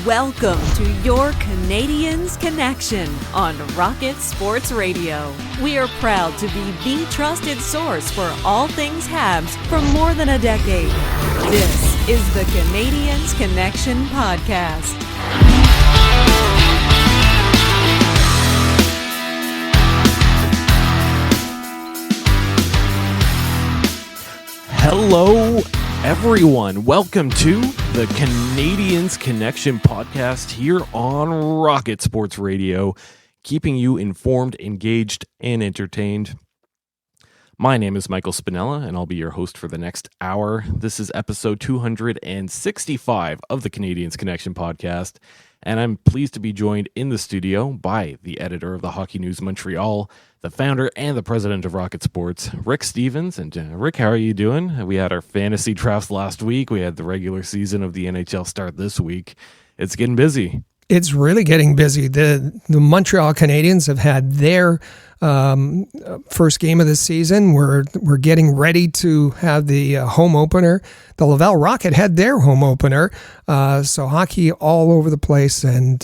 Welcome to your Canadiens Connection on Rocket Sports Radio. We are proud to be the trusted source for all things Habs for more than a decade. This is the Canadiens Connection Podcast. Hello, everyone. Welcome to the Canadiens Connection Podcast here on Rocket Sports Radio, keeping you informed, engaged, and entertained. My name is Michael Spinella, and I'll be your host for the next hour. This is episode 265 of the Canadiens Connection Podcast, and I'm pleased to be joined in the studio by the editor of the Hockey News Montreal, the founder and the president of Rocket Sports, Rick Stevens. And Rick, how are you doing? We had our fantasy drafts last week. We had the regular season of the NHL start this week. It's getting busy. It's really getting busy. The Montreal Canadiens have had their first game of the season. We're getting ready to have the home opener. The Laval Rocket had their home opener. So hockey all over the place, and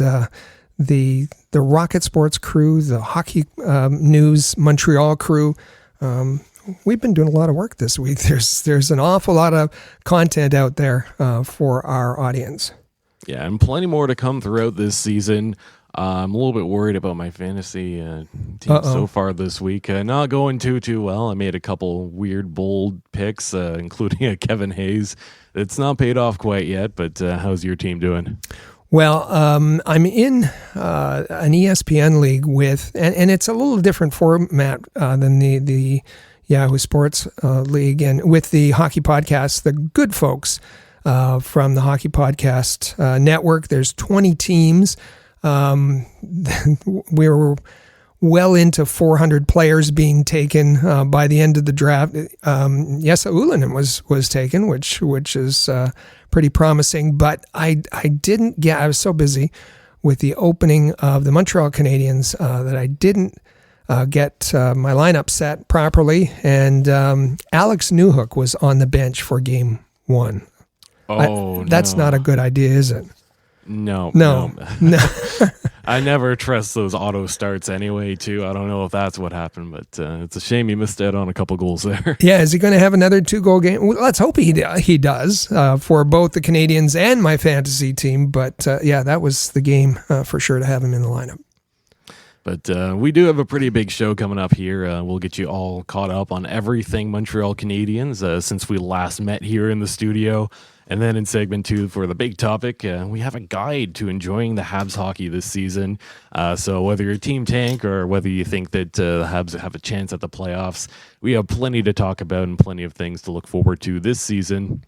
the Rocket Sports crew, the Hockey News Montreal crew, we've been doing a lot of work this week. There's an awful lot of content out there for our audience. Yeah, and plenty more to come throughout this season. I'm a little bit worried about my fantasy team so far this week. Not going too well. I made a couple weird, bold picks, including a Kevin Hayes. It's not paid off quite yet, but how's your team doing? Well, I'm in an ESPN league with, and it's a little different format than the Yahoo Sports League, and with the hockey podcast, the good folks from the Hockey Podcast Network. There's 20 teams. We were well into 400 players being taken by the end of the draft. Jesse Ylönen was taken, which is pretty promising. But I was so busy with the opening of the Montreal Canadiens that I didn't get my lineup set properly. And Alex Newhook was on the bench for game one. That's not a good idea, is it? No. I never trust those auto starts anyway, too. I don't know if that's what happened, but it's a shame he missed out on a couple goals there. Yeah, is he going to have another 2-goal game? Well, let's hope he does for both the Canadiens and my fantasy team. But that was the game for sure to have him in the lineup. But we do have a pretty big show coming up here. We'll get you all caught up on everything Montreal Canadiens since we last met here in the studio. And then in segment 2 for the big topic, we have a guide to enjoying the Habs hockey this season. So whether you're Team Tank or whether you think that the Habs have a chance at the playoffs, we have plenty to talk about and plenty of things to look forward to this season.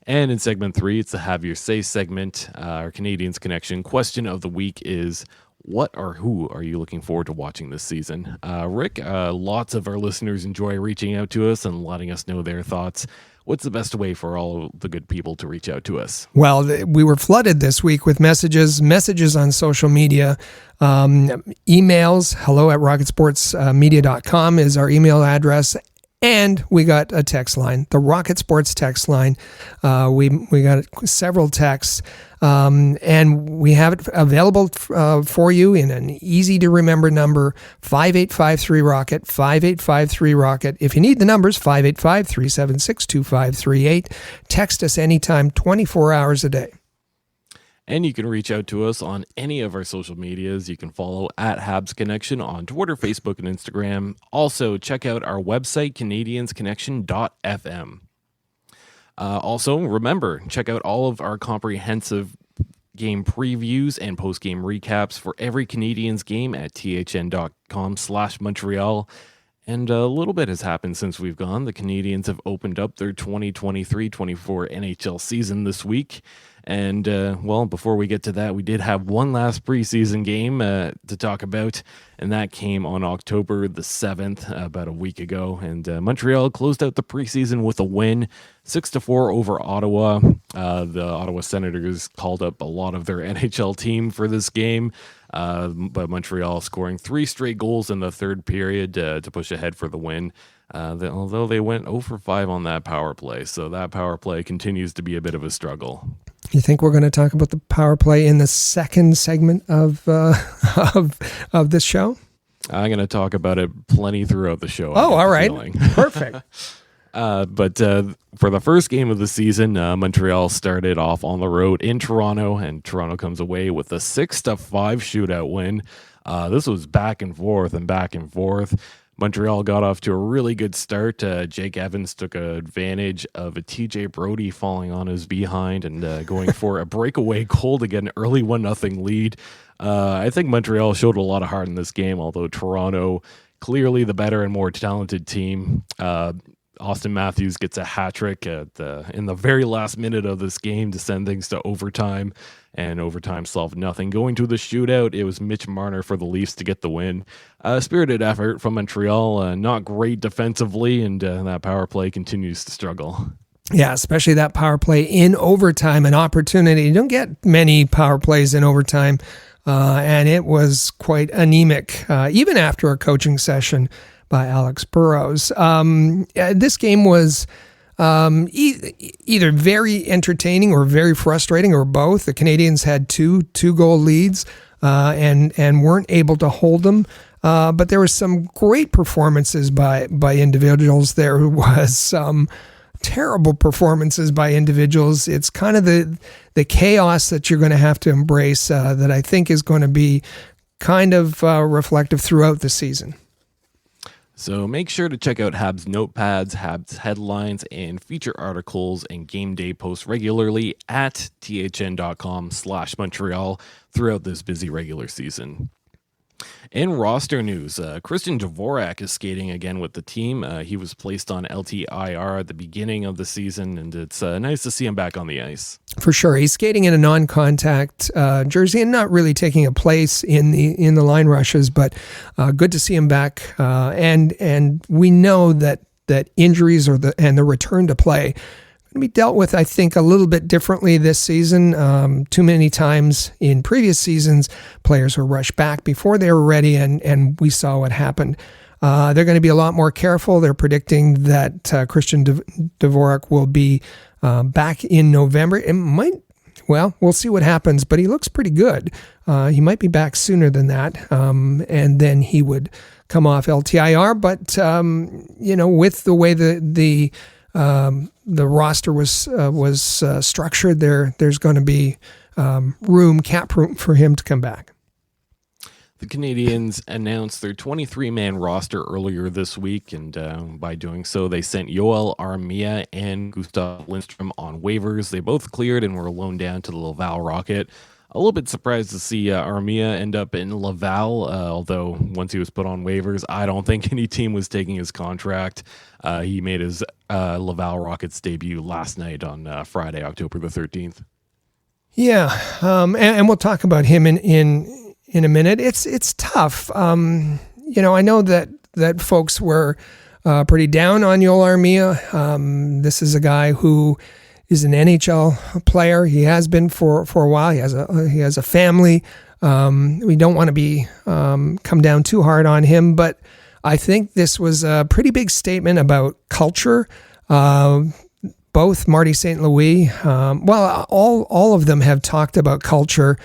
And in segment 3, it's the Have Your Say segment. Our Canadiens Connection question of the week is, what or who are you looking forward to watching this season? Rick, lots of our listeners enjoy reaching out to us and letting us know their thoughts. What's the best way for all the good people to reach out to us? Well, we were flooded this week with messages on social media, emails. hello@rocketsportsmedia.com is our email address. And we got a text line, the Rocket Sports text line. We got several texts, and we have it available for you in an easy-to-remember number, 5853-ROCKET, 5853-ROCKET. If you need the numbers, 585-376-2538. Text us anytime, 24 hours a day. And you can reach out to us on any of our social medias. You can follow at Habs Connection on Twitter, Facebook, and Instagram. Also, check out our website, canadiensconnection.fm. Also, remember, check out all of our comprehensive game previews and post-game recaps for every Canadiens game at thn.com/Montreal. And a little bit has happened since we've gone. The Canadiens have opened up their 2023-24 NHL season this week. And, before we get to that, we did have one last preseason game to talk about, and that came on October the 7th, about a week ago. And Montreal closed out the preseason with a win, 6-4 over Ottawa. The Ottawa Senators called up a lot of their NHL team for this game, but Montreal scoring 3 straight goals in the third period to push ahead for the win. Although they went 0 for 5 on that power play, so that power play continues to be a bit of a struggle. You think we're going to talk about the power play in the second segment of of this show? I'm going to talk about it plenty throughout the show. Oh, all right. Perfect. But for the first game of the season, Montreal started off on the road in Toronto, and Toronto comes away with a 6-5 shootout win. This was back and forth and back and forth. Montreal got off to a really good start. Jake Evans took advantage of a TJ Brody falling on his behind and going for a breakaway goal to get an early 1-0 lead. I think Montreal showed a lot of heart in this game, although Toronto, clearly the better and more talented team. Austin Matthews gets a hat trick in the very last minute of this game to send things to overtime, and overtime solved nothing. Going to the shootout, it was Mitch Marner for the Leafs to get the win. Spirited effort from Montreal, not great defensively, and that power play continues to struggle. Yeah, especially that power play in overtime, an opportunity. You don't get many power plays in overtime, and it was quite anemic, even after a coaching session by Alex Burrows. This game was either very entertaining or very frustrating, or both. The Canadiens had two goal leads and weren't able to hold them. But there were some great performances by individuals. There was some terrible performances by individuals. It's kind of the chaos that you're going to have to embrace that I think is going to be kind of reflective throughout the season. So make sure to check out Habs notepads, Habs headlines, and feature articles and game day posts regularly at thn.com/Montreal throughout this busy regular season. In roster news, Christian Dvorak is skating again with the team. He was placed on LTIR at the beginning of the season, and it's nice to see him back on the ice. For sure. He's skating in a non-contact jersey and not really taking a place in the line rushes, but good to see him back. And we know that injuries and the return to play going to be dealt with, I think, a little bit differently this season. Too many times in previous seasons, players were rushed back before they were ready, and we saw what happened. They're going to be a lot more careful. They're predicting that Christian Dvorak will be back in November. We'll see what happens, but he looks pretty good. He might be back sooner than that, and then he would come off LTIR. But with the way the roster was structured, there's going to be cap room for him to come back. The Canadiens announced their 23-man roster earlier this week, and by doing so, they sent Joel Armia and Gustav Lindstrom on waivers. They both cleared and were loaned down to the Laval Rocket. A little bit surprised to see Armia end up in Laval, although once he was put on waivers, I don't think any team was taking his contract. He made his Laval Rockets debut last night on Friday, October the 13th. Yeah, and we'll talk about him in a minute. It's tough. I know that folks were pretty down on Joel Armia. This is a guy who is an NHL player. He has been for a while. He has a family. We don't want to be come down too hard on him, but I think this was a pretty big statement about culture. Both Marty St. Louis, all of them have talked about culture.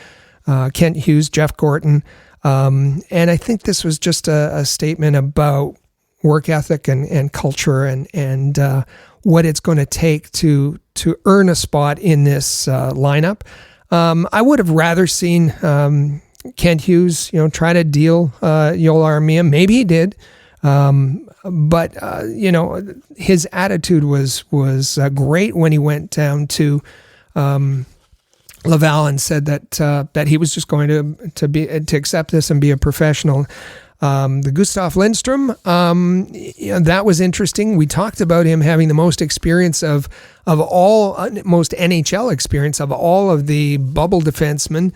Kent Hughes, Jeff Gorton, and I think this was just a statement about work ethic and culture and what it's going to take to earn a spot in this lineup. I would have rather seen Kent Hughes, try to deal Joel Armia. Maybe he did, but his attitude was great when he went down to Laval and said that he was just going to accept this and be a professional. The Gustav Lindstrom, that was interesting. We talked about him having the most experience of most NHL experience of all of the bubble defensemen.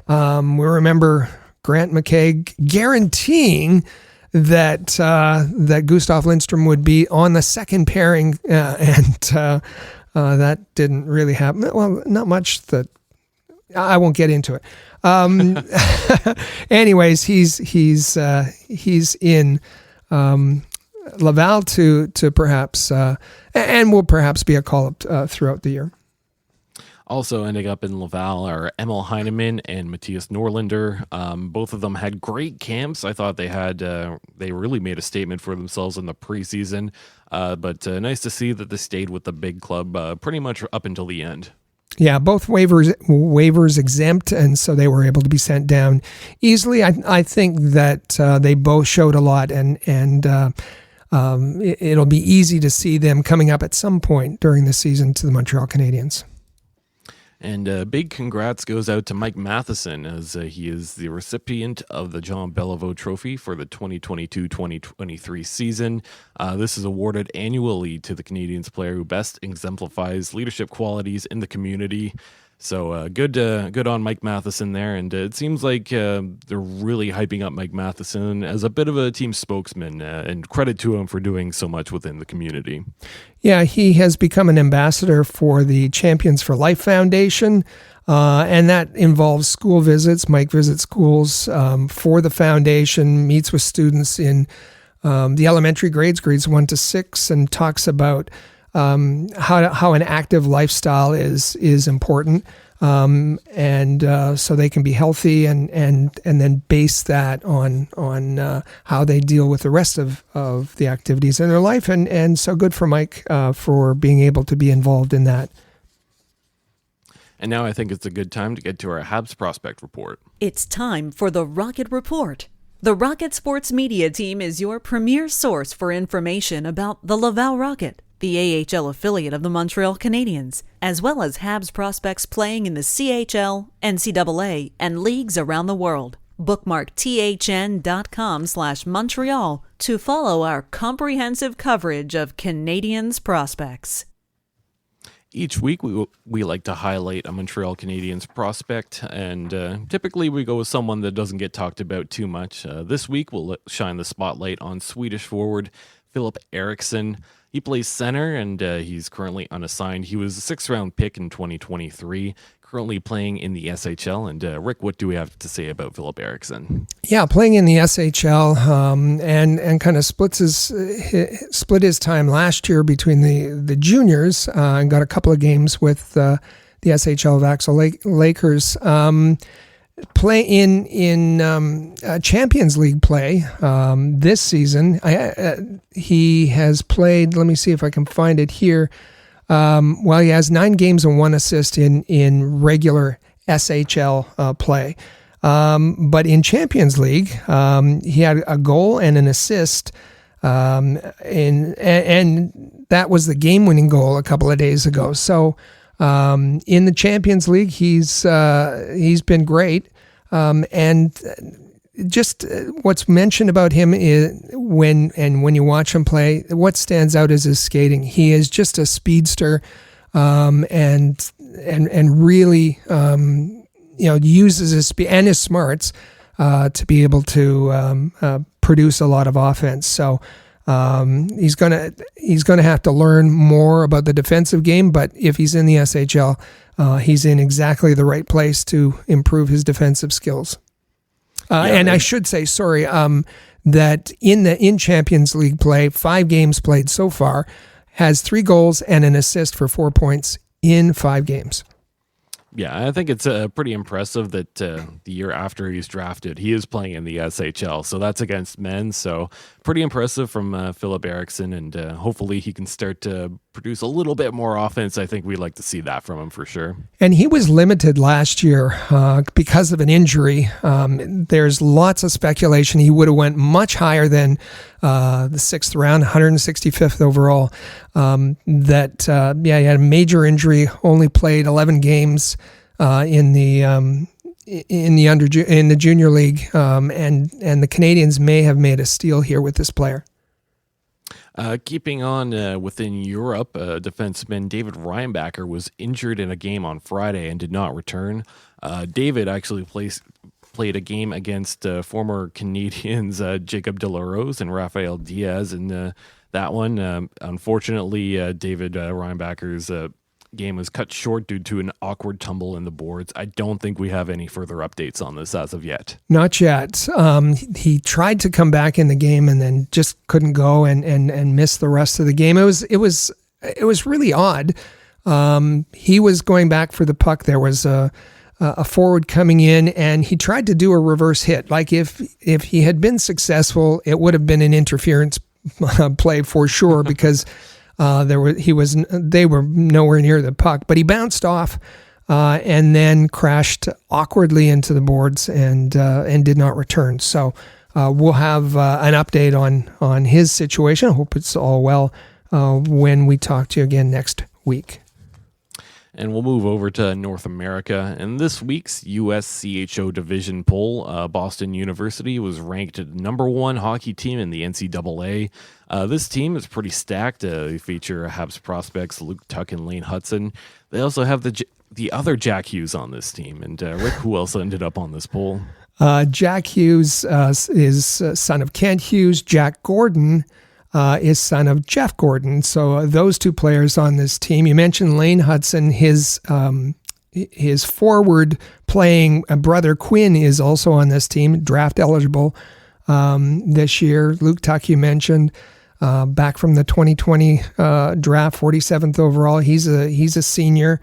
We remember Grant McKay guaranteeing that Gustav Lindstrom would be on the second pairing, and that didn't really happen. Well, not much that I won't get into it. Anyways, he's in Laval to perhaps and will perhaps be a call-up throughout the year. Also ending up in Laval are Emil Heineman and Matthias Norlinder. Both of them had great camps. I thought they really made a statement for themselves in the preseason. But nice to see that they stayed with the big club pretty much up until the end. Yeah, both waivers exempt, and so they were able to be sent down easily. I think that they both showed a lot, and it'll be easy to see them coming up at some point during the season to the Montreal Canadiens. And big congrats goes out to Mike Matheson, as he is the recipient of the Jean Beliveau Trophy for the 2022-2023 season. This is awarded annually to the Canadiens player who best exemplifies leadership qualities in the community. So good on Mike Matheson there, and it seems like they're really hyping up Mike Matheson as a bit of a team spokesman, and credit to him for doing so much within the community. Yeah, he has become an ambassador for the Champions for Life Foundation, and that involves school visits. Mike visits schools for the foundation, meets with students in the elementary grades 1 to 6, and talks about how an active lifestyle is important, and so they can be healthy, and then base that on how they deal with the rest of the activities in their life, and so good for Mike for being able to be involved in that. And now I think it's a good time to get to our Habs prospect report. It's time for the Rocket Report. The Rocket Sports Media Team is your premier source for information about the Laval Rocket, the AHL affiliate of the Montreal Canadiens, as well as Habs prospects playing in the CHL, NCAA, and leagues around the world. Bookmark thn.com/Montreal to follow our comprehensive coverage of Canadiens prospects. Each week, we like to highlight a Montreal Canadiens prospect, and typically we go with someone that doesn't get talked about too much. This week, we'll shine the spotlight on Swedish forward Filip Eriksson. He plays center, and he's currently unassigned. He was a 6th-round pick in 2023, currently playing in the SHL. And Rick, what do we have to say about Filip Eriksson? Yeah, playing in the SHL, and kind of split his time last year between the juniors, and got a couple of games with the SHL Vaxel Lakers. Play in Champions League play this season. He has played. Let me see if I can find it here. He has 9 games and 1 assist in regular SHL play. But in Champions League, he had a goal and an assist, and that was the game-winning goal a couple of days ago. So. In the Champions League, he's been great, and just what's mentioned about him is when you watch him play, what stands out is his skating. He is just a speedster, and really uses his speed and his smarts to be able to produce a lot of offense. So. He's gonna have to learn more about the defensive game, but if he's in the SHL, he's in exactly the right place to improve his defensive skills. I should say, that in Champions League play, 5 games played so far, has 3 goals and an assist for 4 points in 5 games. Yeah, I think it's pretty impressive that the year after he's drafted, he is playing in the SHL. So that's against men. So pretty impressive from Filip Eriksson, and hopefully he can start to produce a little bit more offense. I think we'd like to see that from him for sure. And he was limited last year because of an injury. There's lots of speculation he would have went much higher than the 6th round, 165th overall. He had a major injury, only played 11 games in the junior league, and the Canadiens may have made a steal here with this player. Keeping on within Europe, defenseman David Reinbacher was injured in a game on Friday and did not return. David actually played a game against former Canadiens Jacob Delarose and Rafael Diaz in that one. Unfortunately, David Reinbacher's game was cut short due to an awkward tumble in the boards. I don't think we have any further updates on this as of yet. Not yet. He tried to come back in the game and then just couldn't go and missed the rest of the game. It was really odd. He was going back for the puck. There was a forward coming in, and he tried to do a reverse hit. Like if he had been successful, it would have been an interference play for sure, because they were nowhere near the puck. But he bounced off and then crashed awkwardly into the boards and did not return. So we'll have an update on his situation. I hope it's all well when we talk to you again next week. And we'll move over to North America. In this week's USCHO division poll, Boston University was ranked number 1 hockey team in the NCAA. This team is pretty stacked. They feature Habs prospects Luke Tuck and Lane Hudson. They also have the other Jack Hughes on this team. And Rick, who else ended up on this poll? Jack Hughes is son of Kent Hughes. Jack Gordon is son of Jeff Gordon. So those two players on this team. You mentioned Lane Hudson. His forward playing brother Quinn is also on this team, draft eligible this year. Luke Tuck, you mentioned, back from the 2020 draft, 47th overall. He's a senior.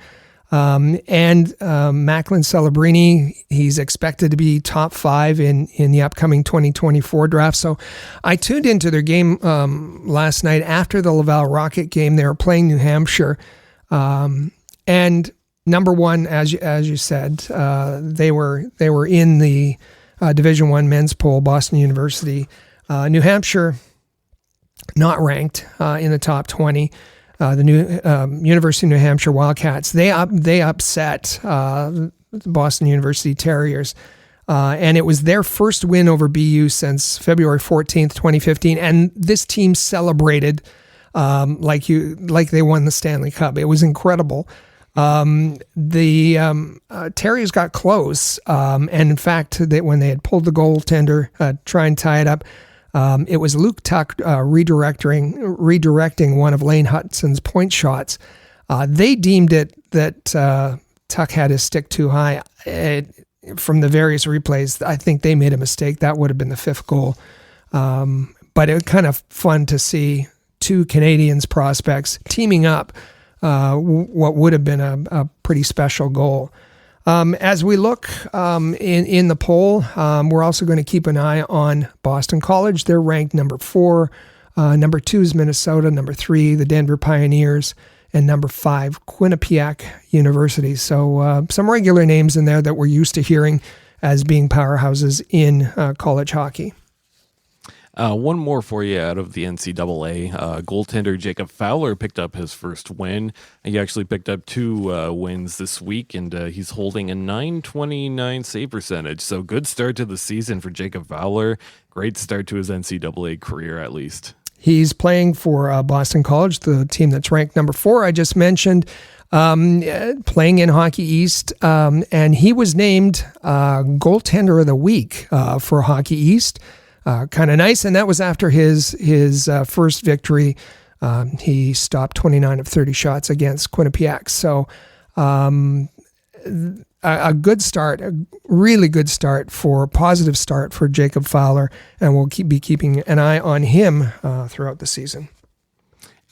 And Macklin Celebrini, he's expected to be top 5 in the upcoming 2024 draft. So I tuned into their game last night after the Laval Rocket game. They were playing New Hampshire, and number 1, as you said, they were in the Division I men's poll. Boston University, New Hampshire, not ranked in the top 20. The new University of New Hampshire Wildcats, they upset the Boston University Terriers, and it was their first win over BU since February 14th, 2015. And this team celebrated like they won the Stanley Cup. It was incredible. The Terriers got close, and in fact, when they had pulled the goaltender, try and tie it up. It was Luke Tuck redirecting one of Lane Hudson's point shots. They deemed it that Tuck had his stick too high. From the various replays, I think they made a mistake. That would have been the 5th goal. But it was kind of fun to see two Canadiens prospects teaming up, what would have been a pretty special goal. As we look in the poll, we're also going to keep an eye on Boston College. They're ranked number 4. Number 2 is Minnesota. Number 3, the Denver Pioneers. And number 5, Quinnipiac University. So some regular names in there that we're used to hearing as being powerhouses in college hockey. One more for you out of the NCAA. Goaltender Jacob Fowler picked up his first win. He actually picked up 2 wins this week, and he's holding a .929 save percentage. So good start to the season for Jacob Fowler. Great start to his NCAA career, at least. He's playing for Boston College, the team that's ranked number 4, I just mentioned, playing in Hockey East, and he was named Goaltender of the Week for Hockey East. Kind of nice, and that was after his first victory. He stopped 29 of 30 shots against Quinnipiac. So a good start, a really good start, positive start for Jacob Fowler, and we'll be keeping an eye on him throughout the season.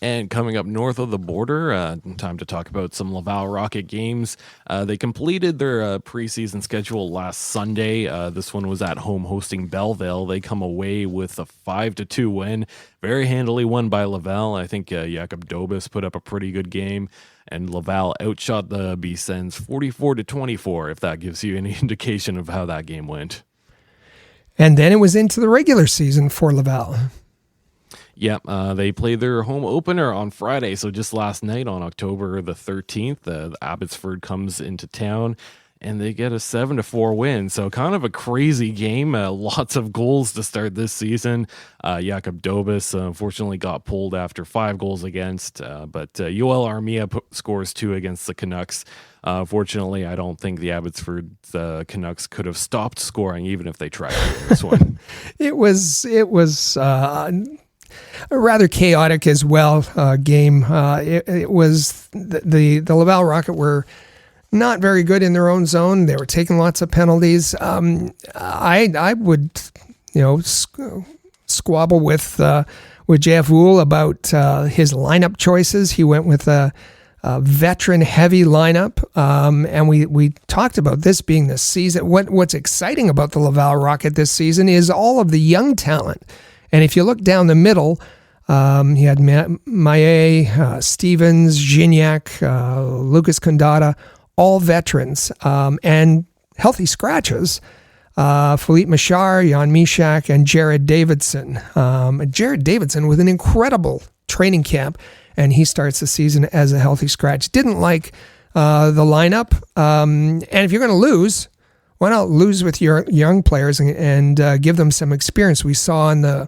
And coming up north of the border, time to talk about some Laval Rocket games. They completed their preseason schedule last Sunday. This one was at home hosting Belleville. They come away with a 5-2 win. Very handily won by Laval. I think Jakob Dobis put up a pretty good game, and Laval outshot the B-Sens 44-24, if that gives you any indication of how that game went. And then it was into the regular season for Laval. Yep, they played their home opener on Friday, so just last night on October the 13th, Abbotsford comes into town, and they get a 7-4 win. So kind of a crazy game, lots of goals to start this season. Jakob Dobis unfortunately got pulled after 5 goals against, but Yoel Armia scores 2 against the Canucks. Fortunately, I don't think the Abbotsford Canucks could have stopped scoring even if they tried to in this one. It was a rather chaotic as well game. It was the Laval Rocket were not very good in their own zone. They were taking lots of penalties. I would squabble with JF Wool about his lineup choices. He went with a veteran-heavy lineup, and we talked about this being the season. What's exciting about the Laval Rocket this season is all of the young talent. And if you look down the middle, you had Maillet, Stevens, Xhekaj, Lucas Condata, all veterans, and healthy scratches. Philippe Michard, Jan Mysak, and Jared Davidson. Jared Davidson with an incredible training camp, and he starts the season as a healthy scratch. Didn't like the lineup, and if you're going to lose, why not lose with your young players and give them some experience? We saw on the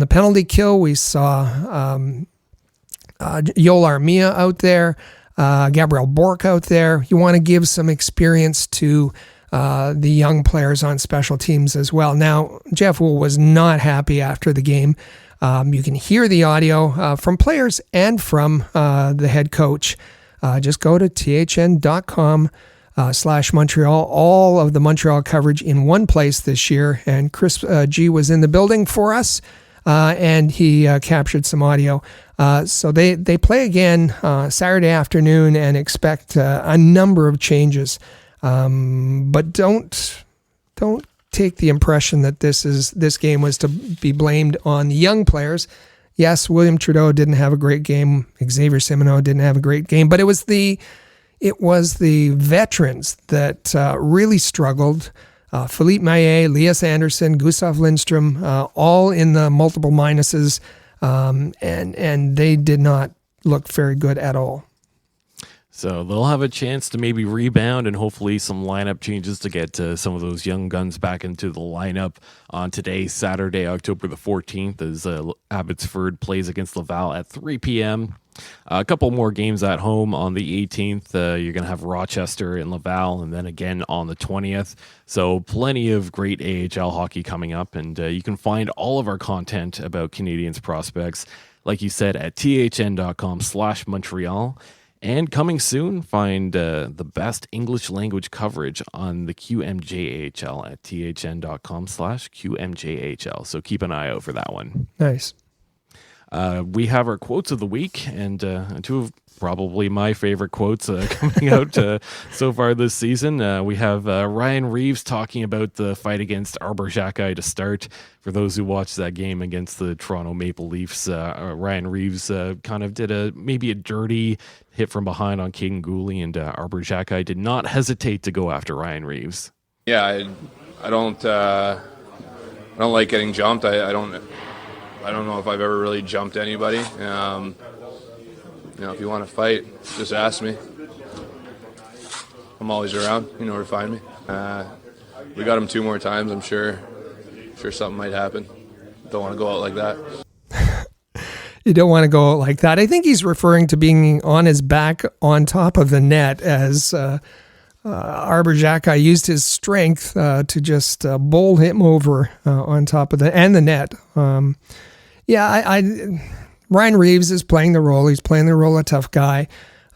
penalty kill, we saw Yoel Armia out there, Gabriel Bourque out there. You want to give some experience to the young players on special teams as well. Now, Jeff Wool was not happy after the game. You can hear the audio from players and from the head coach. Just go to thn.com/Montreal. All of the Montreal coverage in one place this year. And Chris G was in the building for us, and he captured some audio. So they play again Saturday afternoon and expect a number of changes. But don't take the impression that this game was to be blamed on the young players. Yes, William Trudeau didn't have a great game. Xavier Simoneau didn't have a great game, but it was the veterans that really struggled. Philippe Maillet, Elias Anderson, Gustav Lindstrom, all in the multiple minuses, and they did not look very good at all. So they'll have a chance to maybe rebound and hopefully some lineup changes to get some of those young guns back into the lineup on today, Saturday, October the 14th, as Abbotsford plays against Laval at 3 p.m. A couple more games at home on the 18th. You're going to have Rochester and Laval, and then again on the 20th. So plenty of great AHL hockey coming up, and you can find all of our content about Canadiens prospects, like you said, at thn.com/Montreal. And coming soon, find the best English language coverage on the QMJHL at thn.com/QMJHL. So keep an eye out for that one. Nice. We have our quotes of the week, and two of probably my favorite quotes coming out so far this season. We have Ryan Reaves talking about the fight against Arber Xhekaj to start. For those who watched that game against the Toronto Maple Leafs, Ryan Reaves kind of did maybe a dirty hit from behind on Caden Gooley, and Arber Xhekaj did not hesitate to go after Ryan Reaves. Yeah, I don't like getting jumped. I don't know if I've ever really jumped anybody. If you want to fight, just ask me. I'm always around. You know where to find me. We got him 2 more times. I'm sure something might happen. Don't want to go out like that. You don't want to go out like that. I think he's referring to being on his back on top of the net as Arber Xhekaj used his strength to just bowl him over on top of the net. Ryan Reaves is playing the role. He's playing the role of tough guy.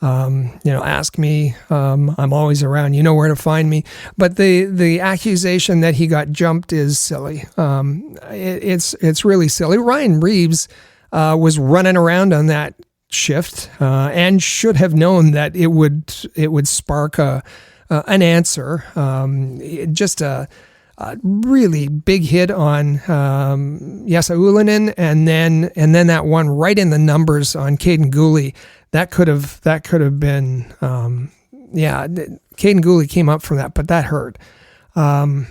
Ask me. I'm always around. You know where to find me. But the accusation that he got jumped is silly. It's really silly. Ryan Reaves was running around on that shift and should have known that it would spark an answer. Just a really big hit on Jesse Ylönen, and then that one right in the numbers on Caden Gooley. That could have been Caden Gooley came up from that, but that hurt. And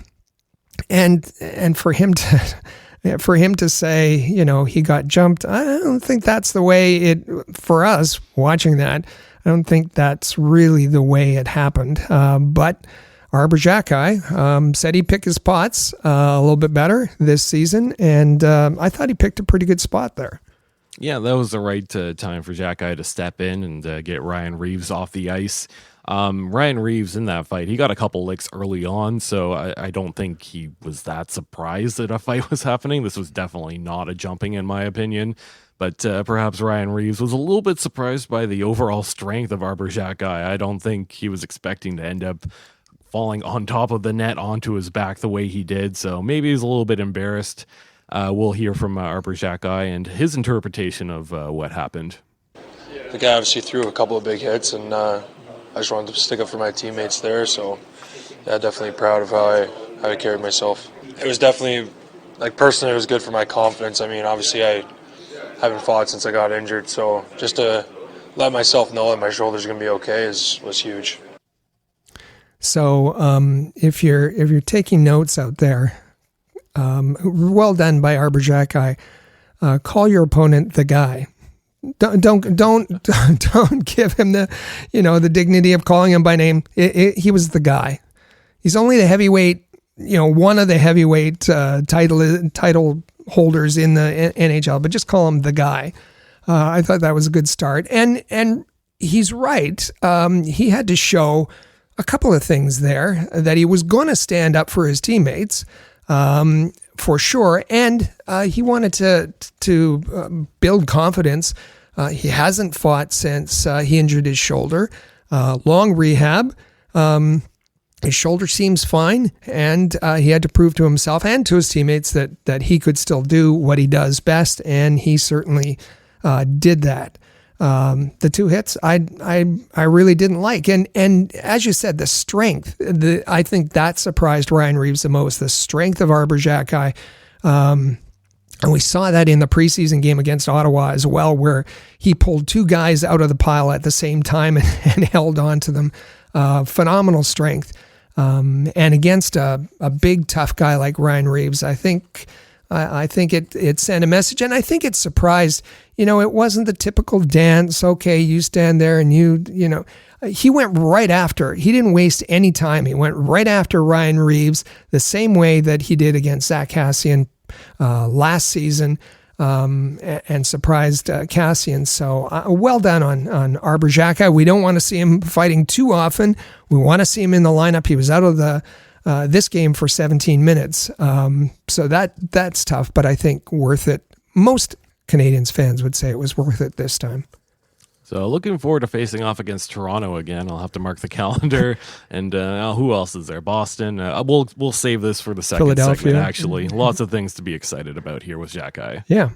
for him to say, he got jumped, I don't think that's the way for us watching that. I don't think that's really the way it happened. But Arber Xhekaj said he picked his spots a little bit better this season, and I thought he picked a pretty good spot there. Yeah, that was the right time for Xhekaj to step in and get Ryan Reaves off the ice. Ryan Reaves in that fight, he got a couple licks early on, so I don't think he was that surprised that a fight was happening. This was definitely not a jumping, in my opinion. But perhaps Ryan Reaves was a little bit surprised by the overall strength of Arber Xhekaj. I don't think he was expecting to end up falling on top of the net onto his back the way he did. So maybe he's a little bit embarrassed. We'll hear from Arber Xhekaj and his interpretation of what happened. the guy obviously threw a couple of big hits, and I just wanted to stick up for my teammates there. So, yeah, definitely proud of how I carried myself. It was definitely, personally, it was good for my confidence. I mean, obviously, I haven't fought since I got injured, so just to let myself know that my shoulder's going to be okay was huge. So, if you're taking notes out there, well done by Arber Xhekaj. Call your opponent the guy. Don't give him the dignity of calling him by name. He was the guy. He's only the heavyweight, one of the heavyweight title holders in the NHL, but just call him the guy. I thought that was a good start, and he's right. He had to show a couple of things there, that he was going to stand up for his teammates, for sure, and he wanted to build confidence. He hasn't fought since he injured his shoulder. Long rehab. His shoulder seems fine, and he had to prove to himself and to his teammates that he could still do what he does best, and he certainly did that. The two hits I really didn't like, and as you said, the strength. I think that surprised Ryan Reaves the most. The strength of Arber Xhekaj. And we saw that in the preseason game against Ottawa as well, where he pulled two guys out of the pile at the same time and held on to them. Phenomenal strength. And against a big, tough guy like Ryan Reaves, I think it sent a message, and I think it surprised. It wasn't the typical dance. Okay, you stand there and he went right after. He didn't waste any time. He went right after Ryan Reaves the same way that he did against Zach Kassian last season, and surprised Kassian. So well done on Arber Xhekaj. We don't want to see him fighting too often. We want to see him in the lineup. He was out of this game for 17 minutes. So that's tough, but I think worth it. Most Canadiens fans would say it was worth it this time. So looking forward to facing off against Toronto again. I'll have to mark the calendar. And who else is there? Boston. We'll save this for the second segment, actually. Lots of things to be excited about here with Xhekaj. Yeah.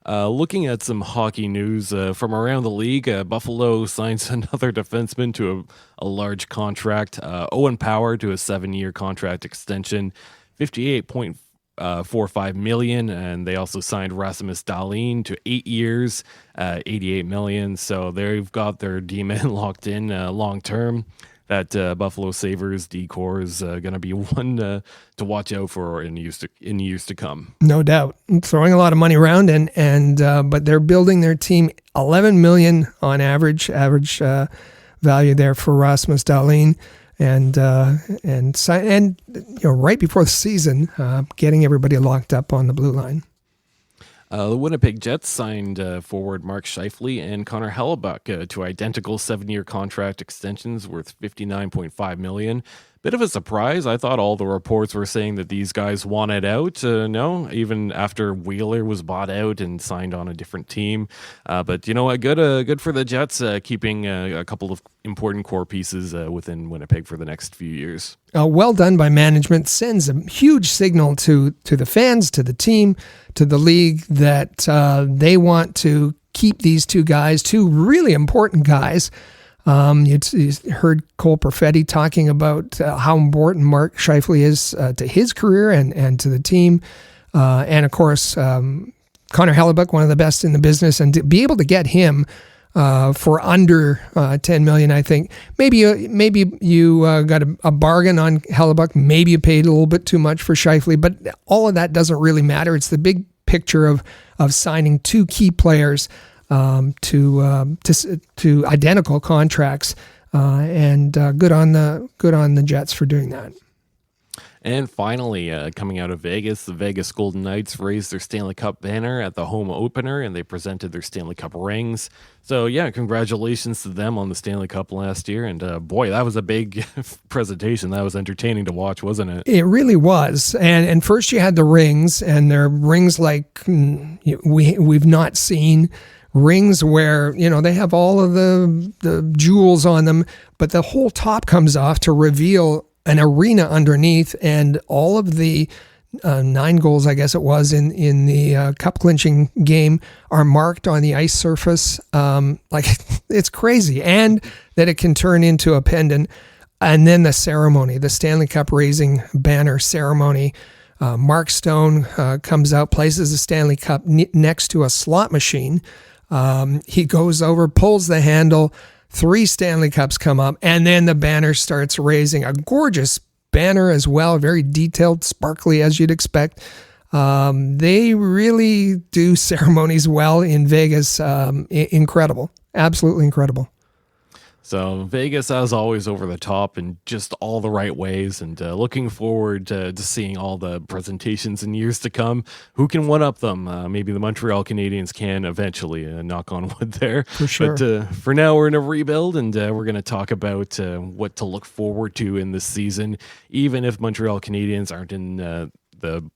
Looking at some hockey news from around the league, Buffalo signs another defenseman to a large contract. Owen Power to a 7-year contract extension, $58.45 million, and they also signed Rasmus Dahlin to 8 years, $88 million. So they've got their D-men locked in long term. That Buffalo Sabres D-core is going to be one to watch out for in years to come. No doubt, throwing a lot of money around, and but they're building their team. $11 million on average value there for Rasmus Dahlin, and right before the season, getting everybody locked up on the blue line. The Winnipeg Jets signed forward Mark Scheifele and Connor Hellebuyck to identical 7-year contract extensions worth $59.5 million. Bit of a surprise. I thought all the reports were saying that these guys wanted out. No, even after Wheeler was bought out and signed on a different team. But you know what? Good for the Jets, keeping a couple of important core pieces within Winnipeg for the next few years. Well done by management. Sends a huge signal to the fans, to the team, to the league that they want to keep these two guys, two really important guys. You heard Cole Perfetti talking about how important Mark Scheifele is to his career and to the team. And of course, Connor Hellebuyck, one of the best in the business, and to be able to get him for under $10 million, I think maybe you got a bargain on Hellebuyck. Maybe you paid a little bit too much for Scheifele, but all of that doesn't really matter. It's the big picture of signing two key players to identical contracts, and good on the Jets for doing that. And finally, coming out of Vegas, the Vegas Golden Knights raised their Stanley Cup banner at the home opener, and they presented their Stanley Cup rings. So, yeah, congratulations to them on the Stanley Cup last year. And, boy, that was a big presentation. That was entertaining to watch, wasn't it? It really was. And first you had the rings, and they're rings like we've not seen. Rings where, they have all of the jewels on them, but the whole top comes off to reveal an arena underneath and all of the 9 goals, I guess it was, in the cup clinching game are marked on the ice surface. Like, it's crazy. And that it can turn into a pendant. And then the ceremony, the Stanley Cup raising banner ceremony. Mark Stone comes out, places the Stanley Cup next to a slot machine. He goes over, pulls the handle, 3 Stanley Cups come up, and then the banner starts raising. A gorgeous banner as well, very detailed, sparkly as you'd expect. They really do ceremonies well in Vegas. Incredible, absolutely incredible. So Vegas, as always, over the top in just all the right ways, and looking forward to seeing all the presentations in years to come. Who can one-up them? Maybe the Montreal Canadiens can eventually, knock on wood there. For sure. But for now, we're in a rebuild, and we're going to talk about what to look forward to in this season, even if Montreal Canadiens aren't in the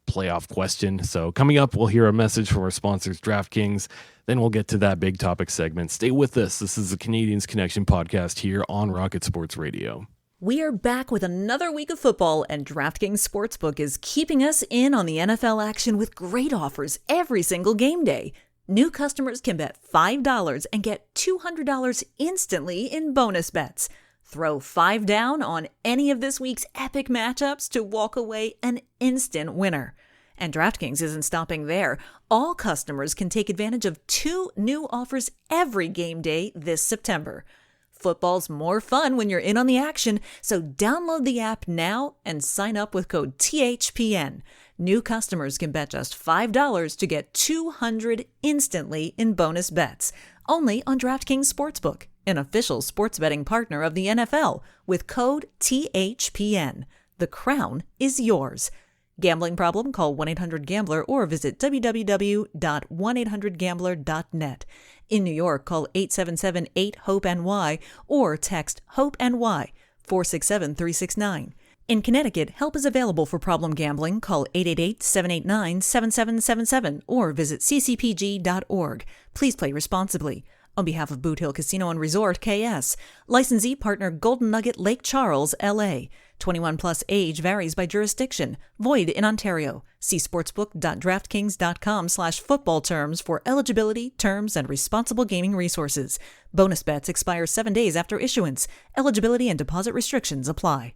playoff question. So coming up, we'll hear a message from our sponsors, DraftKings. Then we'll get to that big topic segment. Stay with us. This is the Canadiens Connection podcast here on Rocket Sports Radio. We are back with another week of football, and DraftKings Sportsbook is keeping us in on the NFL action with great offers every single game day. New customers can bet $5 and get $200 instantly in bonus bets. Throw 5 down on any of this week's epic matchups to walk away an instant winner. And DraftKings isn't stopping there. All customers can take advantage of 2 new offers every game day this September. Football's more fun when you're in on the action, so download the app now and sign up with code THPN. New customers can bet just $5 to get $200 instantly in bonus bets. Only on DraftKings Sportsbook, an official sports betting partner of the NFL, with code THPN. The crown is yours. Gambling problem? Call 1-800-GAMBLER or visit www.1800gambler.net. In New York, call 877-8-HOPE-NY or text HOPE-NY 467-369. In Connecticut, help is available for problem gambling. Call 888-789-7777 or visit ccpg.org. Please play responsibly. On behalf of Boot Hill Casino and Resort, KS. Licensee partner Golden Nugget Lake Charles, LA. 21 plus age varies by jurisdiction. Void in Ontario. See sportsbook.draftkings.com/football terms for eligibility, terms, and responsible gaming resources. Bonus bets expire 7 days after issuance. Eligibility and deposit restrictions apply.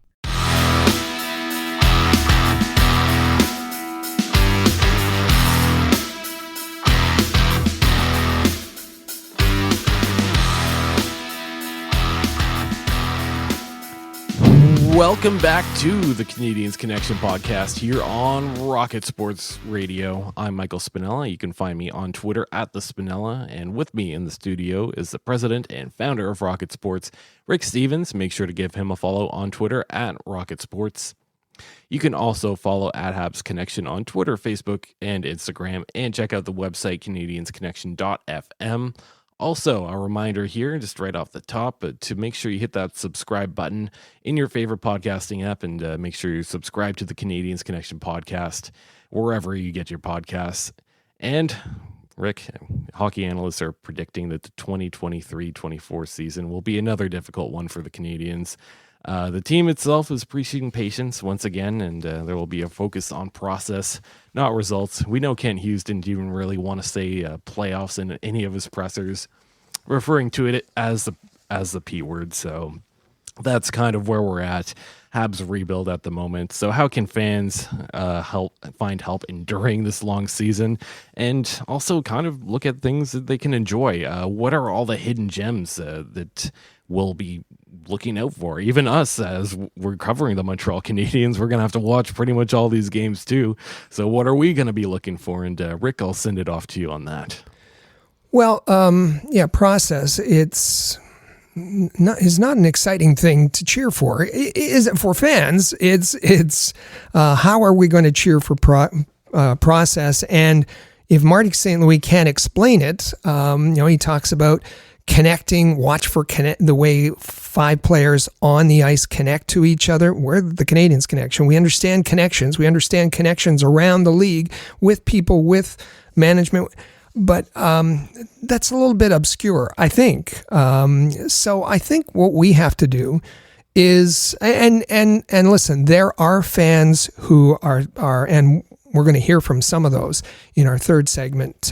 Welcome back to the Canadiens Connection podcast here on Rocket Sports Radio. I'm Michael Spinella. You can find me on Twitter at the Spinella, and with me in the studio is the president and founder of Rocket Sports, Rick Stevens. Make sure to give him a follow on Twitter at Rocket Sports. You can also follow at Habs Connection on Twitter, Facebook, and Instagram, and check out the website canadiensconnection.fm. Also, a reminder here, just right off the top, to make sure you hit that subscribe button in your favorite podcasting app, and make sure you subscribe to the Canadiens Connection podcast wherever you get your podcasts. And Rick, hockey analysts are predicting that the 2023-24 season will be another difficult one for the Canadiens. The team itself is preaching patience once again, and there will be a focus on process, not results. We know Kent Hughes didn't even really want to say playoffs in any of his pressers, referring to it as the P word. So that's kind of where we're at. Habs rebuild at the moment. So how can fans find help enduring this long season, and also kind of look at things that they can enjoy? What are all the hidden gems that we'll be looking out for? Even us, as we're covering the Montreal Canadiens, we're going to have to watch pretty much all these games too. So what are we going to be looking for? And Rick, I'll send it off to you on that. Well, process. It's not an exciting thing to cheer for. Is it for fans? It's how are we going to cheer for process? And if Marty St. Louis can't explain it, he talks about connecting, watch for the way 5 players on the ice connect to each other. We're the Canadiens connection. We understand connections. We understand connections around the league with people, with management. But that's a little bit obscure, I think. So I think what we have to do is, and listen, there are fans who are, and We're going to hear from some of those in our third segment.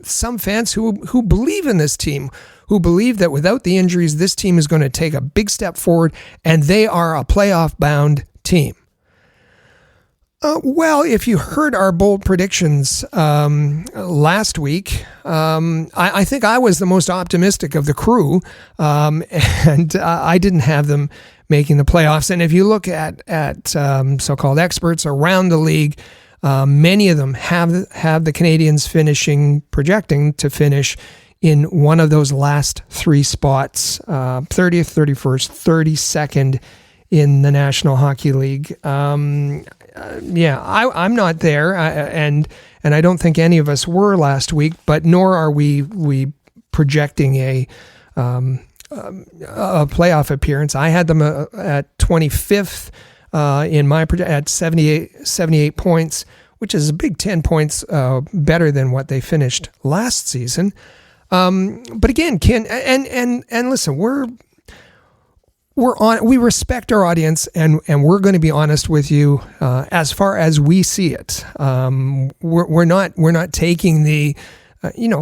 Some fans who believe in this team, who believe that without the injuries, this team is going to take a big step forward, and they are a playoff-bound team. Well, if you heard our bold predictions last week, I think I was the most optimistic of the crew, and I didn't have them making the playoffs. And if you look at so-called experts around the league, many of them have the Canadiens projecting to finish in one of those last three spots, 30th, 31st, 32nd in the National Hockey League. I'm not there, and I don't think any of us were last week, but nor are we projecting a playoff appearance. I had them at 25th in my at 78 points, which is a big 10 points better than what they finished last season. But again, Ken, and listen, we respect our audience, and we're going to be honest with you as far as we see it. We're not taking the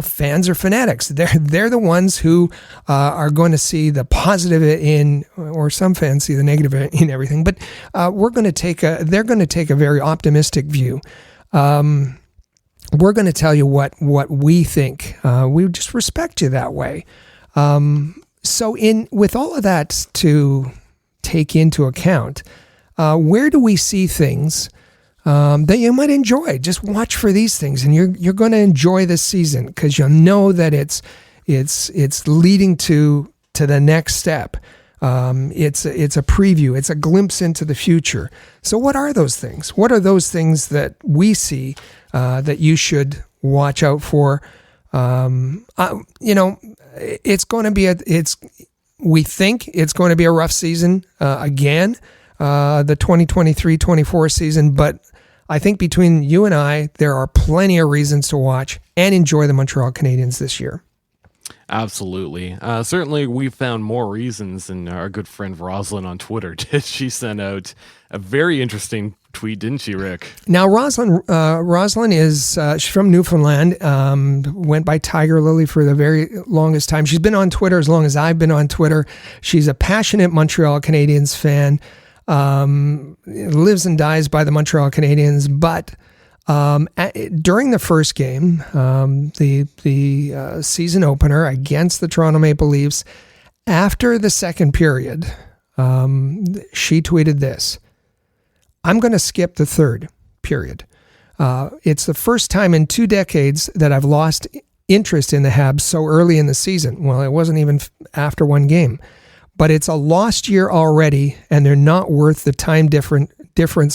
fans are fanatics. They're the ones who are going to see the positive in, or some fans see the negative in everything. But they're going to take a very optimistic view. We're going to tell you what we think. We just respect you that way. So with all of that to take into account, where do we see things that you might enjoy? Just watch for these things, and you're going to enjoy this season because you'll know that it's leading to the next step. It's a preview. It's a glimpse into the future. So what are those things? What are those things that we see that you should watch out for? It's going to be we think it's going to be a rough season again, the 2023-24 season, but I think between you and I, there are plenty of reasons to watch and enjoy the Montreal Canadiens this year. Absolutely. Certainly, we found more reasons than our good friend Rosalind on Twitter did. She sent out a very interesting tweet, didn't she, Rick? Now, Rosalind is she's from Newfoundland, went by Tiger Lily for the very longest time. She's been on Twitter as long as I've been on Twitter. She's a passionate Montreal Canadiens fan, lives and dies by the Montreal Canadiens, but during the first game, the season opener against the Toronto Maple Leafs, after the second period, she tweeted this: "I'm going to skip the third period. It's the first time in 2 decades that I've lost interest in the Habs so early in the season." Well, it wasn't even after one game, but it's a lost year already, and they're not worth the time difference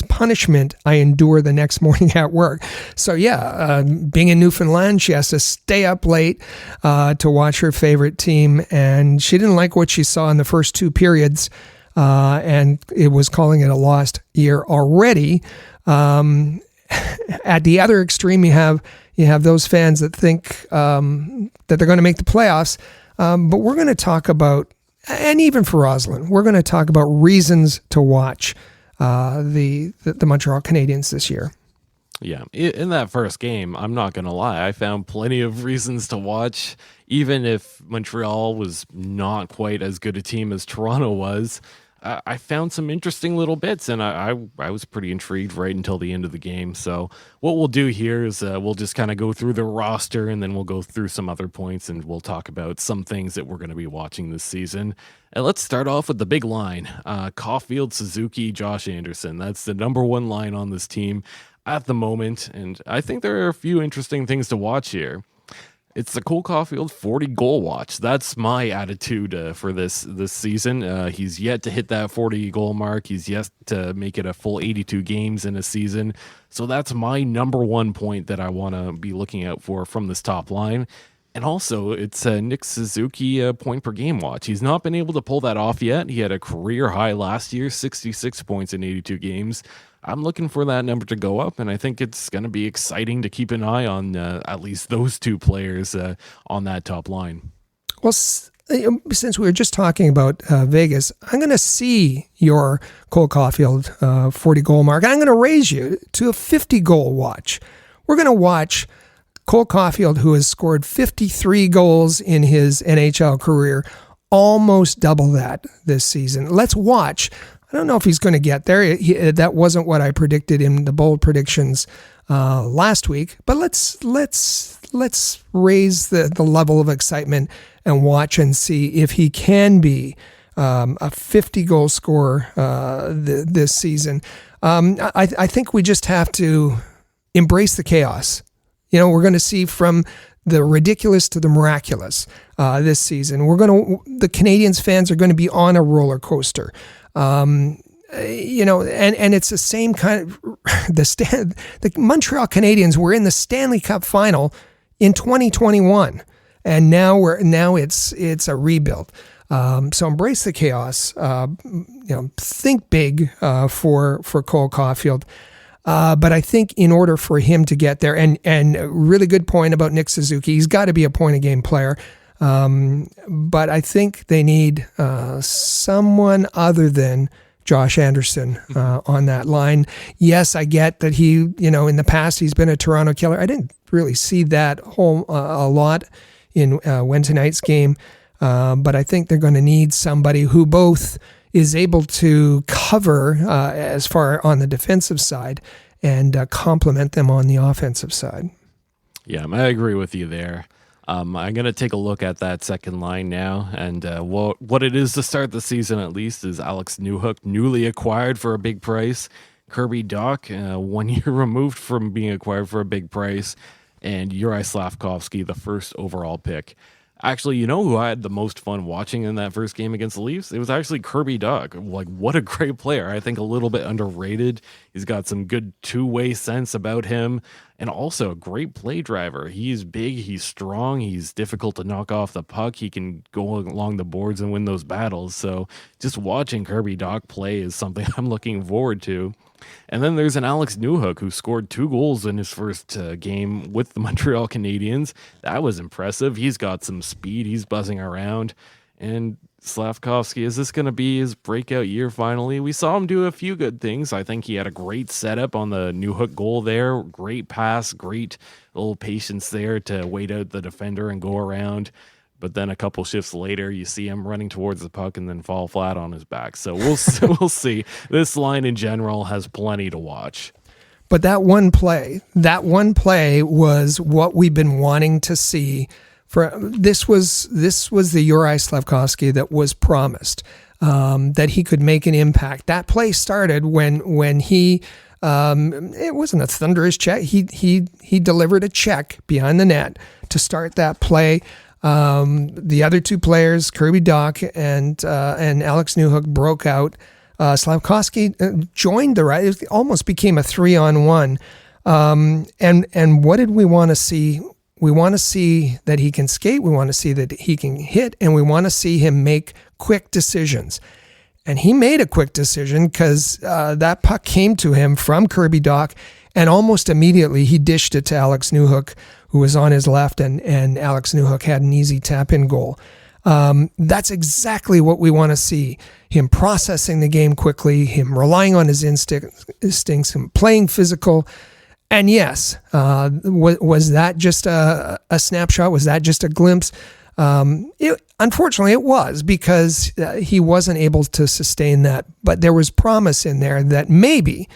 punishment I endure the next morning at work. So being in Newfoundland, she has to stay up late to watch her favorite team, and she didn't like what she saw in the first 2 periods, and it was calling it a lost year already. At the other extreme, you have those fans that think that they're going to make the playoffs, but we're going to talk about, and even for Rosalind, we're going to talk about reasons to watch the Montreal Canadiens this year. Yeah, in that first game, I'm not going to lie, I found plenty of reasons to watch, even if Montreal was not quite as good a team as Toronto was. I found some interesting little bits, and I was pretty intrigued right until the end of the game. So what we'll do here is we'll just kind of go through the roster, and then we'll go through some other points, and we'll talk about some things that we're going to be watching this season. And let's start off with the big line. Caulfield, Suzuki, Josh Anderson. That's the number one line on this team at the moment, and I think there are a few interesting things to watch here. It's the Cole Caulfield 40-goal watch. That's my attitude for this season. He's yet to hit that 40-goal mark. He's yet to make it a full 82 games in a season. So that's my number one point that I want to be looking out for from this top line. And also, it's Nick Suzuki point-per-game watch. He's not been able to pull that off yet. He had a career high last year, 66 points in 82 games. I'm looking for that number to go up, and I think it's going to be exciting to keep an eye on at least those two players on that top line. Well, since we were just talking about Vegas, I'm going to see your Cole Caulfield 40-goal mark. I'm going to raise you to a 50-goal watch. We're going to watch Cole Caulfield, who has scored 53 goals in his NHL career, almost double that this season. Let's watch. I don't know if he's going to get there. That wasn't what I predicted in the bold predictions last week. But let's raise the level of excitement and watch and see if he can be a 50-goal scorer this season. I think we just have to embrace the chaos. We're going to see from the ridiculous to the miraculous this season. The Canadiens fans are going to be on a roller coaster. And it's the same kind of the Montreal Canadiens were in the Stanley Cup final in 2021, and now it's a rebuild. So embrace the chaos. Think big for Cole Caulfield. But I think in order for him to get there, and a really good point about Nick Suzuki, he's got to be a point-a-game player. But I think they need someone other than Josh Anderson on that line. Yes, I get that he, in the past he's been a Toronto killer. I didn't really see that a lot in Wednesday night's game, but I think they're going to need somebody who both is able to cover as far on the defensive side and complement them on the offensive side. Yeah, I agree with you there. I'm going to take a look at that second line now, and what it is to start the season at least is Alex Newhook, newly acquired for a big price, Kirby Dach, 1 year removed from being acquired for a big price, and Juraj Slafkovsky, the first overall pick. Actually, who I had the most fun watching in that first game against the Leafs? It was actually Kirby Dach. What a great player. I think a little bit underrated. He's got some good two-way sense about him, and also a great play driver. He's big, he's strong, he's difficult to knock off the puck. He can go along the boards and win those battles. So just watching Kirby Dach play is something I'm looking forward to. And then there's an Alex Newhook who scored 2 goals in his first game with the Montreal Canadiens. That was impressive. He's got some speed. He's buzzing around. And Slafkovsky, is this going to be his breakout year finally? We saw him do a few good things. I think he had a great setup on the Newhook goal there. Great pass, great little patience there to wait out the defender and go around. But then a couple shifts later, you see him running towards the puck and then fall flat on his back. So we'll see. This line in general has plenty to watch. But that one play was what we've been wanting to see. This was the Juraj Slafkovsky that was promised, that he could make an impact. That play started when he. It wasn't a thunderous check. He delivered a check behind the net to start that play. The other two players, Kirby Dach and Alex Newhook, broke out. Slafkovsky joined the right. It almost became a 3-on-1. And what did we want to see? We want to see that he can skate. We want to see that he can hit, and we want to see him make quick decisions. And he made a quick decision because that puck came to him from Kirby Dach, and almost immediately he dished it to Alex Newhook, who was on his left, and Alex Newhook had an easy tap-in goal. That's exactly what we want to see. Him processing the game quickly, him relying on his instincts, him playing physical. And yes, was that just a snapshot? Was that just a glimpse? Unfortunately, it was, because he wasn't able to sustain that. But there was promise in there that maybe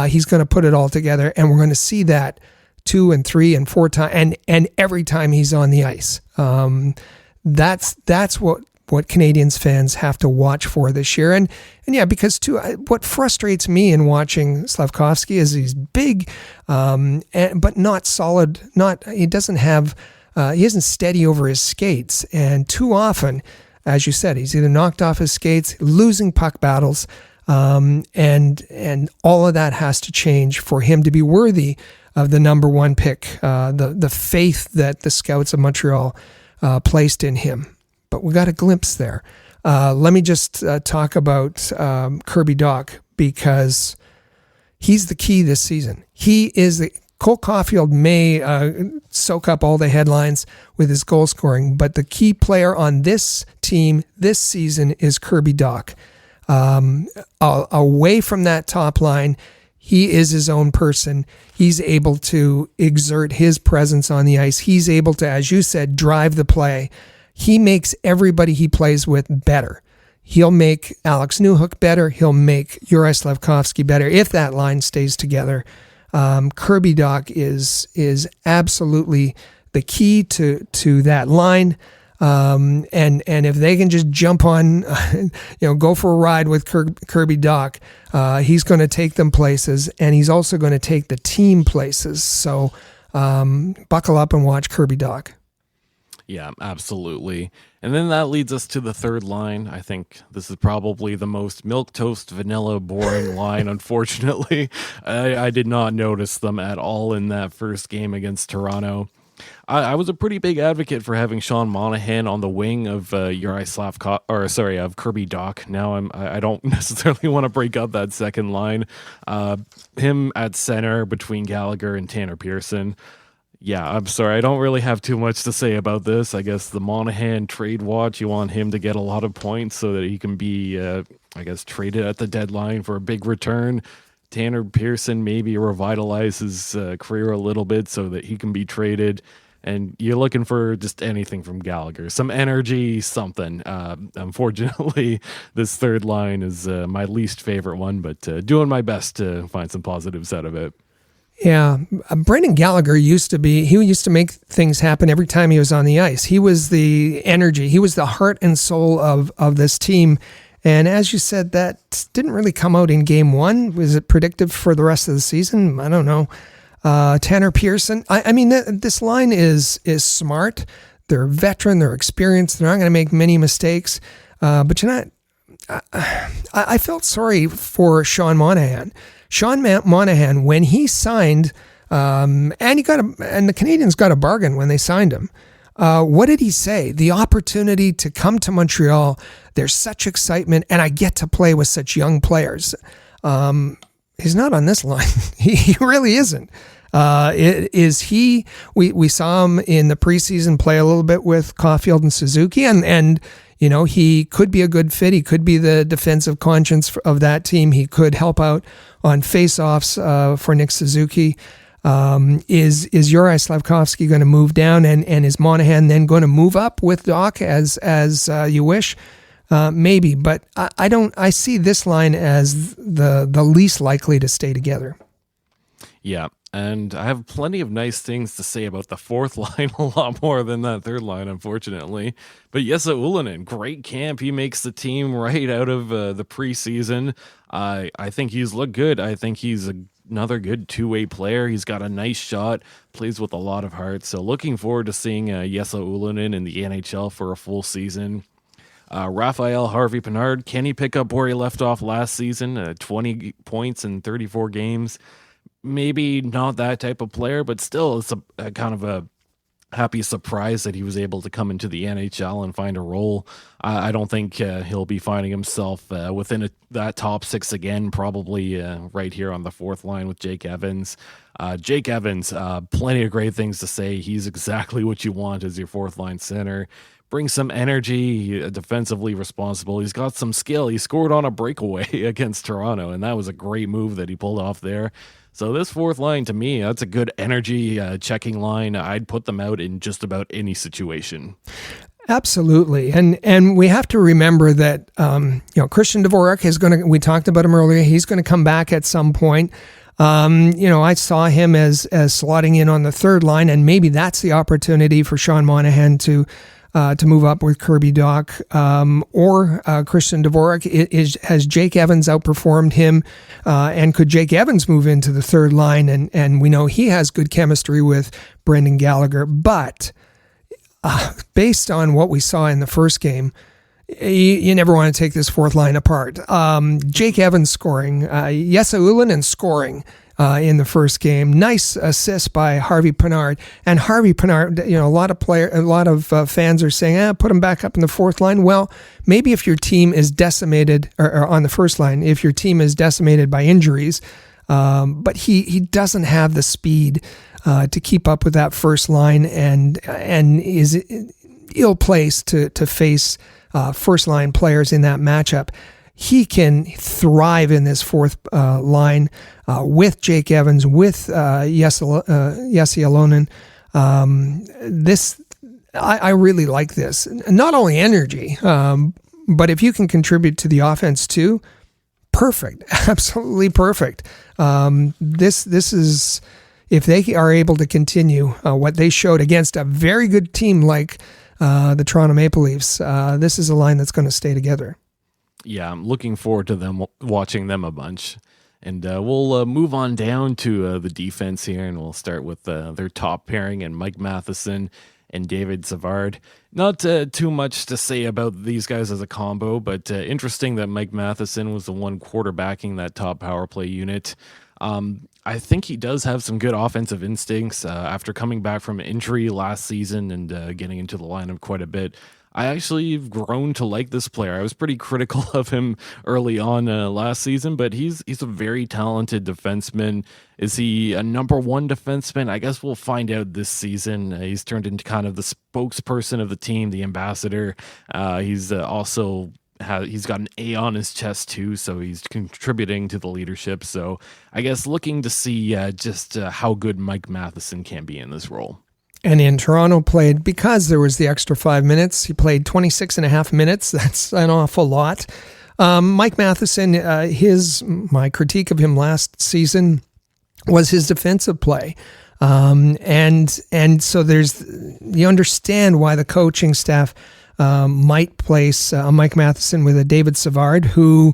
he's going to put it all together, and we're going to see that 2 and 3 and 4 times, and every time he's on the ice. That's what Canadiens fans have to watch for this year. And yeah, because too, what frustrates me in watching Slafkovsky is he's big, but not solid. He isn't steady over his skates, and too often, as you said, he's either knocked off his skates, losing puck battles, and all of that has to change for him to be worthy of the number 1 pick. The faith that the scouts of Montreal placed in him. But we got a glimpse there. Let me just talk about Kirby Dach, because he's the key this season. He is Cole Caulfield may soak up all the headlines with his goal scoring, but the key player on this team this season is Kirby Dach. Away from that top line, he is his own person. He's able to exert his presence on the ice. He's able to, as you said, drive the play. He makes everybody he plays with better. He'll make Alex Newhook better. He'll make Juraj Slafkovsky better if that line stays together. Kirby Dach is absolutely the key to that line. And if they can just jump on, go for a ride with Kirby Dach, he's going to take them places, and he's also going to take the team places. So buckle up and watch Kirby Dach. Yeah, absolutely. And then that leads us to the third line. I think this is probably the most milquetoast, vanilla, boring line, unfortunately. I did not notice them at all in that first game against Toronto. I was a pretty big advocate for having Sean Monahan on the wing of of Kirby Dach. Now I don't necessarily want to break up that second line. Him at center between Gallagher and Tanner Pearson. Yeah, I'm sorry. I don't really have too much to say about this. I guess the Monahan trade watch, you want him to get a lot of points so that he can be, traded at the deadline for a big return. Tanner Pearson maybe revitalize his career a little bit so that he can be traded. And you're looking for just anything from Gallagher, some energy, something. Unfortunately, this third line is my least favorite one, but doing my best to find some positives out of it. Yeah, Brendan Gallagher used to make things happen every time he was on the ice. He was the energy. He was the heart and soul of this team. And as you said, that didn't really come out in game one. Was it predictive for the rest of the season? I don't know. Tanner Pearson. I mean, this line is smart. They're veteran. They're experienced. They're not going to make many mistakes. But I felt sorry for Sean Monahan. Sean Monahan, when he signed, and the Canadiens got a bargain when they signed him. What did he say? The opportunity to come to Montreal. There's such excitement, and I get to play with such young players. He's not on this line. He really isn't. Is he? We saw him in the preseason play a little bit with Caulfield and Suzuki, and he could be a good fit. He could be the defensive conscience of that team. He could help out on face-offs for Nick Suzuki. Is Juraj Slafkovsky going to move down, and is Monahan then going to move up with Dach as you wish? Maybe, but I see this line as the least likely to stay together. Yeah, and I have plenty of nice things to say about the fourth line, a lot more than that third line, unfortunately. But Jesse Ylönen, great camp. He makes the team right out of the preseason. I think he's looked good. I think he's another good two-way player. He's got a nice shot, plays with a lot of heart. So looking forward to seeing Jesse Ylönen in the NHL for a full season. Raphael Harvey-Pinard, can he pick up where he left off last season? 20 points in 34 games. Maybe not that type of player, but still it's a kind of a happy surprise that he was able to come into the NHL and find a role. I don't think he'll be finding himself within that top six again, probably right here on the fourth line with Jake Evans. Jake Evans, plenty of great things to say. He's exactly what you want as your fourth line center. Brings some energy, defensively responsible. He's got some skill. He scored on a breakaway against Toronto, and that was a great move that he pulled off there. So this fourth line, to me, that's a good energy checking line. I'd put them out in just about any situation. Absolutely. And we have to remember that Christian Dvorak is going to, we talked about him earlier, he's going to come back at some point. I saw him as slotting in on the third line, and maybe that's the opportunity for Sean Monahan to move up with Kirby Dach or Christian Dvorak. Has Jake Evans outperformed him? And could Jake Evans move into the third line? And we know he has good chemistry with Brendan Gallagher. But based on what we saw in the first game, you never want to take this fourth line apart. Jake Evans scoring, Jesse Ylönen scoring in the first game. Nice assist by Harvey-Pinard. And Harvey-Pinard, a lot of fans are saying, put him back up in the fourth line. Well, maybe if your team is decimated, or on the first line, if your team is decimated by injuries, but he doesn't have the speed to keep up with that first line, and is ill-placed to face first line players in that matchup. He can thrive in this fourth line with Jake Evans, with Jesse Alonen. I really like this. Not only energy, but if you can contribute to the offense too, perfect, absolutely perfect. This is, if they are able to continue what they showed against a very good team like the Toronto Maple Leafs, this is a line that's going to stay together. Yeah, I'm looking forward to them watching them a bunch. And we'll move on down to the defense here, and we'll start with their top pairing and Mike Matheson and David Savard. Not too much to say about these guys as a combo, but interesting that Mike Matheson was the one quarterbacking that top power play unit. I think he does have some good offensive instincts after coming back from injury last season and getting into the lineup quite a bit. I actually have grown to like this player. I was pretty critical of him early on last season, but he's a very talented defenseman. Is he a number one defenseman? I guess we'll find out this season. He's turned into kind of the spokesperson of the team, the ambassador. He's also he's got an A on his chest too, so he's contributing to the leadership. So I guess looking to see just how good Mike Matheson can be in this role. And in Toronto played, because there was the extra 5 minutes, he played 26 and a half minutes. That's an awful lot. Mike Matheson, my critique of him last season was his defensive play. And so you understand why the coaching staff might place Mike Matheson with a David Savard, who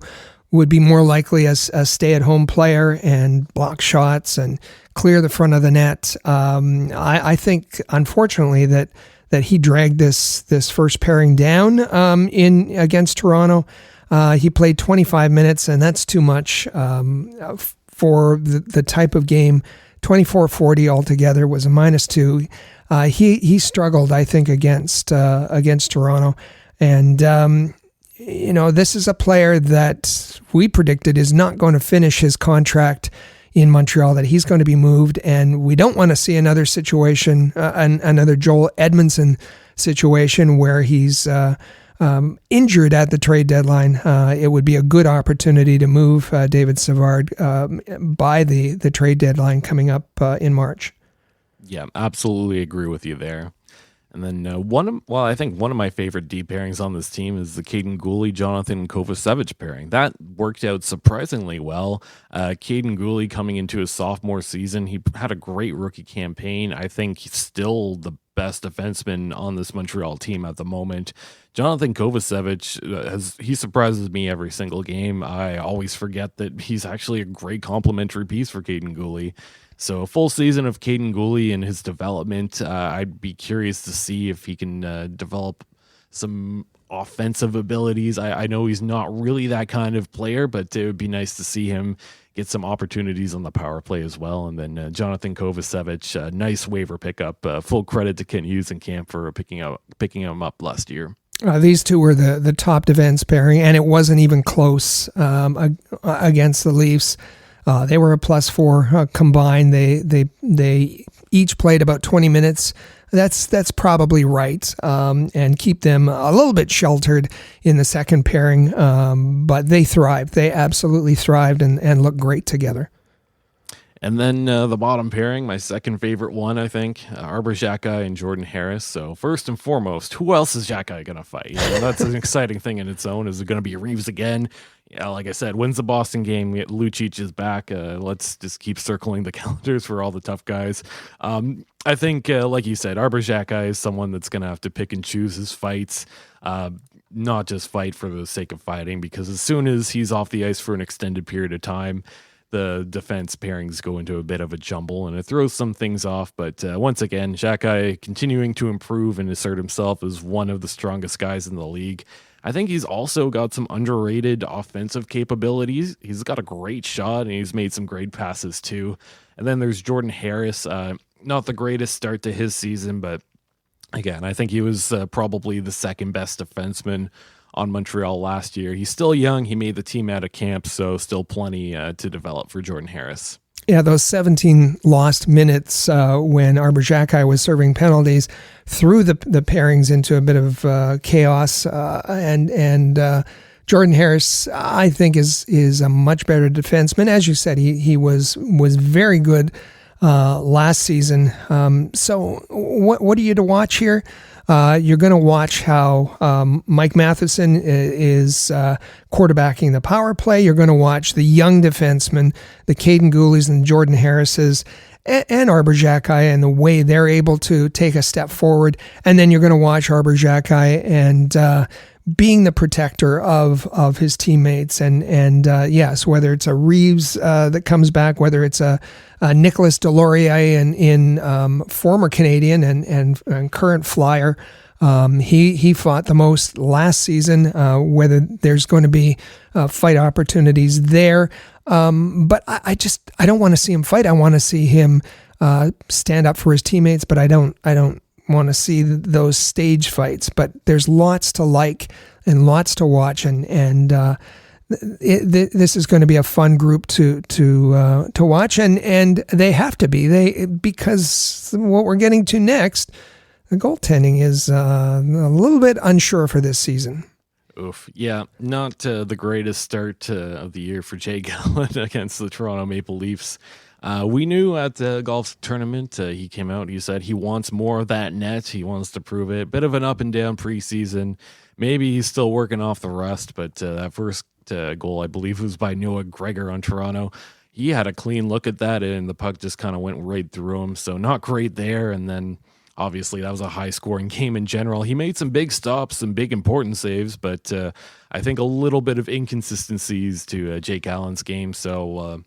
would be more likely as a stay-at-home player and block shots and clear the front of the net. I think, unfortunately, that he dragged this first pairing down in against Toronto. He played 25 minutes, and that's too much for the type of game. 24-40 altogether was a -2. He struggled, I think, against Toronto, and this is a player that we predicted is not going to finish his contract in Montreal, that he's going to be moved, and we don't want to see another situation, another Joel Edmondson situation where he's injured at the trade deadline. It would be a good opportunity to move David Savard by the trade deadline coming up in March. Yeah, absolutely agree with you there. And then I think one of my favorite deep pairings on this team is the Caden Gooley, Jonathan Kovacevic pairing. That worked out surprisingly well. Caden Gooley coming into his sophomore season, he had a great rookie campaign. I think he's still the best defenseman on this Montreal team at the moment. Jonathan Kovacevic, he surprises me every single game. I always forget that he's actually a great complementary piece for Caden Gooley. So a full season of Caden Gooley and his development, I'd be curious to see if he can develop some offensive abilities. I know he's not really that kind of player, but it would be nice to see him get some opportunities on the power play as well. And then Jonathan Kovacevic, nice waiver pickup. Full credit to Kent Hughes and Camp for picking him up last year. These two were the top defense pairing, and it wasn't even close against the Leafs. They were a +4 combined. They each played about 20 minutes. That's probably right, and keep them a little bit sheltered in the second pairing. But they thrived. They absolutely thrived and looked great together. And then the bottom pairing, my second favorite one, I think, Arber Xhekaj and Jordan Harris. So first and foremost, who else is Xhekaj going to fight? That's an exciting thing in its own. Is it going to be Reaves again? Yeah, like I said, wins the Boston game. Lucic is back. Let's just keep circling the calendars for all the tough guys. I think, like you said, Arber Xhekaj is someone that's going to have to pick and choose his fights, not just fight for the sake of fighting, because as soon as he's off the ice for an extended period of time, the defense pairings go into a bit of a jumble, and it throws some things off. But once again, Xhekaj continuing to improve and assert himself as one of the strongest guys in the league. I think he's also got some underrated offensive capabilities. He's got a great shot, and he's made some great passes too. And then there's Jordan Harris. Not the greatest start to his season, but again, I think he was probably the second best defenseman on Montreal last year. He's still young. He made the team out of camp, so still plenty to develop for Jordan Harris. Yeah, those 17 lost minutes when Arber Xhekaj was serving penalties threw the pairings into a bit of chaos. And Jordan Harris, I think, is a much better defenseman. As you said, he was very good last season. So what are you to watch here? You're going to watch how Mike Matheson is quarterbacking the power play. You're going to watch the young defensemen, the Caden Goulies and Jordan Harrises, and Arber Xhekaj, and the way they're able to take a step forward. And then you're going to watch Arber Xhekaj and being the protector of his teammates. And yes, whether it's a Reaves that comes back, whether it's a Nicolas Deslauriers in former Canadian and current Flyer. He fought the most last season, whether there's going to be fight opportunities there. But I don't want to see him fight. I want to see him stand up for his teammates, but I don't want to see those stage fights. But there's lots to like and lots to watch, and this is going to be a fun group to watch, and they have to be because what we're getting to next, the goaltending is a little bit unsure for this season. Oof. Yeah, not the greatest start of the year for Xhekaj Allen against the Toronto Maple Leafs. We knew at the golf tournament, he came out, he said he wants more of that net. He wants to prove it. Bit of an up and down preseason. Maybe he's still working off the rust, but that first goal, I believe, was by Noah Gregor on Toronto. He had a clean look at that, and the puck just kind of went right through him. So not great there. And then obviously that was a high-scoring game in general. He made some big stops, some big important saves, but I think a little bit of inconsistencies to Xhekaj Allen's game. So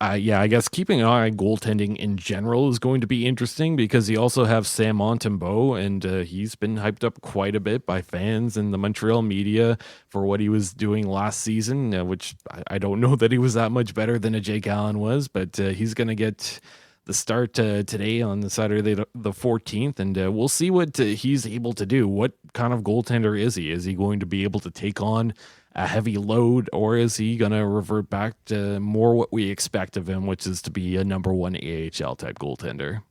I guess keeping an eye on goaltending in general is going to be interesting because you also have Sam Montembeault, and he's been hyped up quite a bit by fans and the Montreal media for what he was doing last season, which I don't know that he was that much better than a Xhekaj Allen was, but he's going to get the start today on the Saturday the 14th, and we'll see what he's able to do. What kind of goaltender is he? Is he going to be able to take on a heavy load, or is he going to revert back to more what we expect of him, which is to be a number one AHL type goaltender?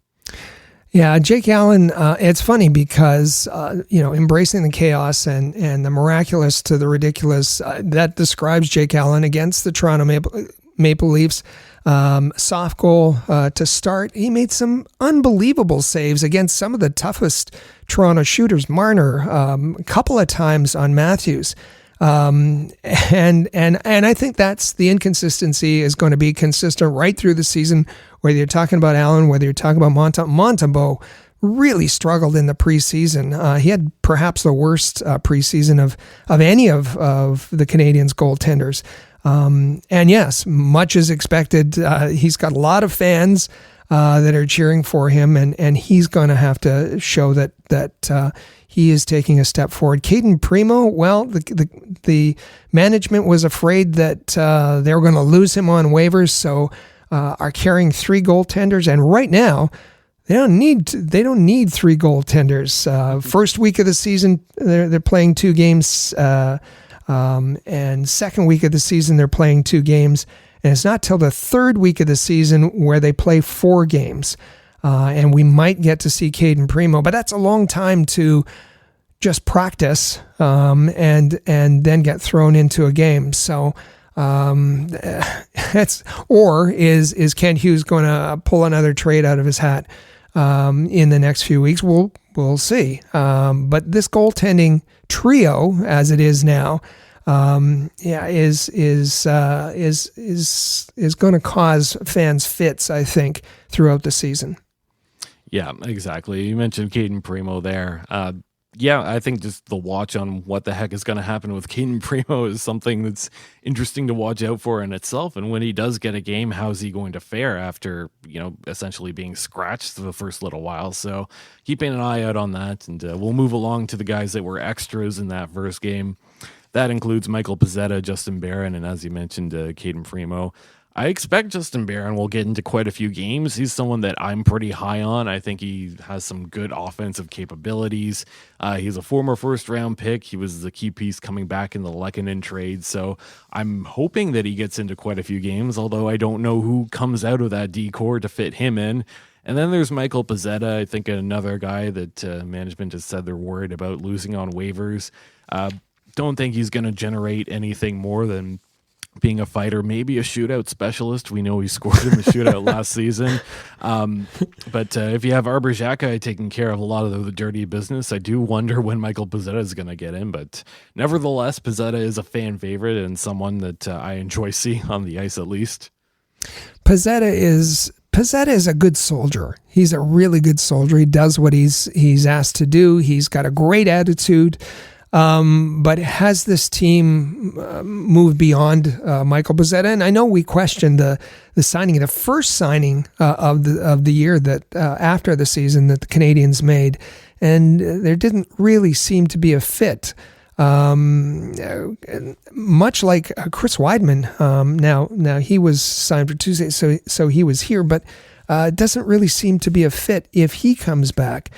Yeah, Xhekaj Allen, it's funny because, embracing the chaos and the miraculous to the ridiculous, that describes Xhekaj Allen against the Toronto Maple Leafs. Soft goal to start. He made some unbelievable saves against some of the toughest Toronto shooters. Marner, a couple of times on Matthews. And I think that's the inconsistency is going to be consistent right through the season, whether you're talking about Allen, whether you're talking about Montembeault really struggled in the preseason. He had perhaps the worst preseason of any of the Canadiens goaltenders. And yes, much is expected. He's got a lot of fans that are cheering for him, and he's going to have to show that he is taking a step forward. Caden Primo, well, the management was afraid that they were going to lose him on waivers, so are carrying three goaltenders. And right now, they don't need three goaltenders. First week of the season, they're playing 2 games. And second week of the season, they're playing 2 games. And it's not till the third week of the season where they play 4 games. And we might get to see Caden Primo, but that's a long time to just practice and then get thrown into a game. So is Kent Hughes going to pull another trade out of his hat in the next few weeks? We'll see. But this goaltending trio, as it is now, is going to cause fans fits, I think, throughout the season. Yeah, exactly. You mentioned Caden Primo there. I think just the watch on what the heck is going to happen with Caden Primo is something that's interesting to watch out for in itself. And when he does get a game, how's he going to fare after, essentially being scratched for the first little while? So keeping an eye out on that. And we'll move along to the guys that were extras in that first game. That includes Michael Pezzetta, Justin Barron, and as you mentioned, Caden Primo. I expect Justin Barron will get into quite a few games. He's someone that I'm pretty high on. I think he has some good offensive capabilities. He's a former first-round pick. He was the key piece coming back in the Lehkonen trade. So I'm hoping that he gets into quite a few games, although I don't know who comes out of that D-core to fit him in. And then there's Michael Pezzetta, I think another guy that management has said they're worried about losing on waivers. Don't think he's going to generate anything more than being a fighter, maybe a shootout specialist. We know he scored in the shootout last season. But if you have Arber Xhekaj taking care of a lot of the dirty business, I do wonder when Michael Pezzetta is going to get in. But nevertheless, Pezzetta is a fan favorite and someone that I enjoy seeing on the ice at least. Pezzetta is a good soldier. He's a really good soldier. He does what he's asked to do. He's got a great attitude. But has this team moved beyond Michael Pezzetta? And I know we questioned the signing, the first signing of the year that after the season that the Canadiens made, and there didn't really seem to be a fit. Much like Chris Weidman. Now he was signed for Tuesday, so he was here, but it doesn't really seem to be a fit if he comes back.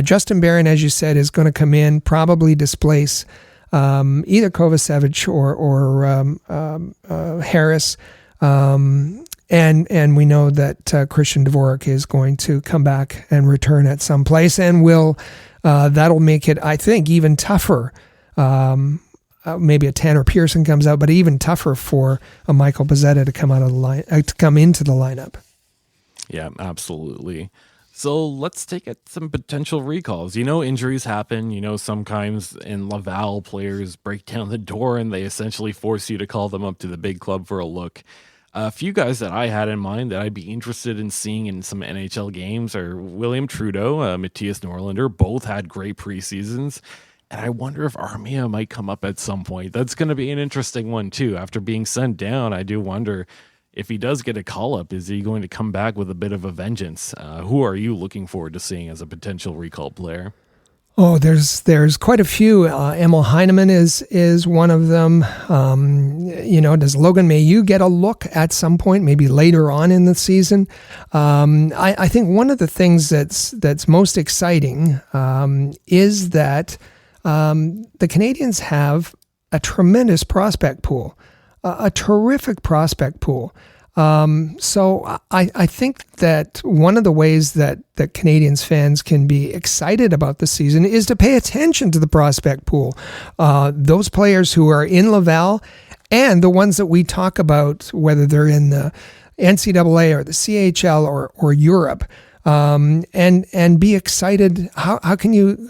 Justin Barron, as you said, is going to come in, probably displace either Kovacevic or Harris. And we know that Christian Dvorak is going to come back and return at some place, and that'll make it, I think, even tougher. Maybe a Tanner Pearson comes out, but even tougher for a Michael Pezzetta to come out of the line, to come into the lineup. Yeah, absolutely. So let's take at some potential recalls. Injuries happen. Sometimes in Laval, players break down the door and they essentially force you to call them up to the big club for a look. A few guys that I had in mind that I'd be interested in seeing in some NHL games are William Trudeau, Matthias Norlinder. Both had great preseasons. And I wonder if Armia might come up at some point. That's going to be an interesting one, too. After being sent down, I do wonder if he does get a call-up, is he going to come back with a bit of a vengeance? Who are you looking forward to seeing as a potential recall player? Oh, there's quite a few. Emil Heineman is one of them. Does Logan Mailloux get a look at some point, maybe later on in the season? I think one of the things that's most exciting is that the Canadiens have a tremendous prospect pool, a terrific prospect pool. So I think that one of the ways that Canadiens fans can be excited about the season is to pay attention to the prospect pool. Those players who are in Laval and the ones that we talk about, whether they're in the NCAA or the CHL or Europe, and be excited. How can you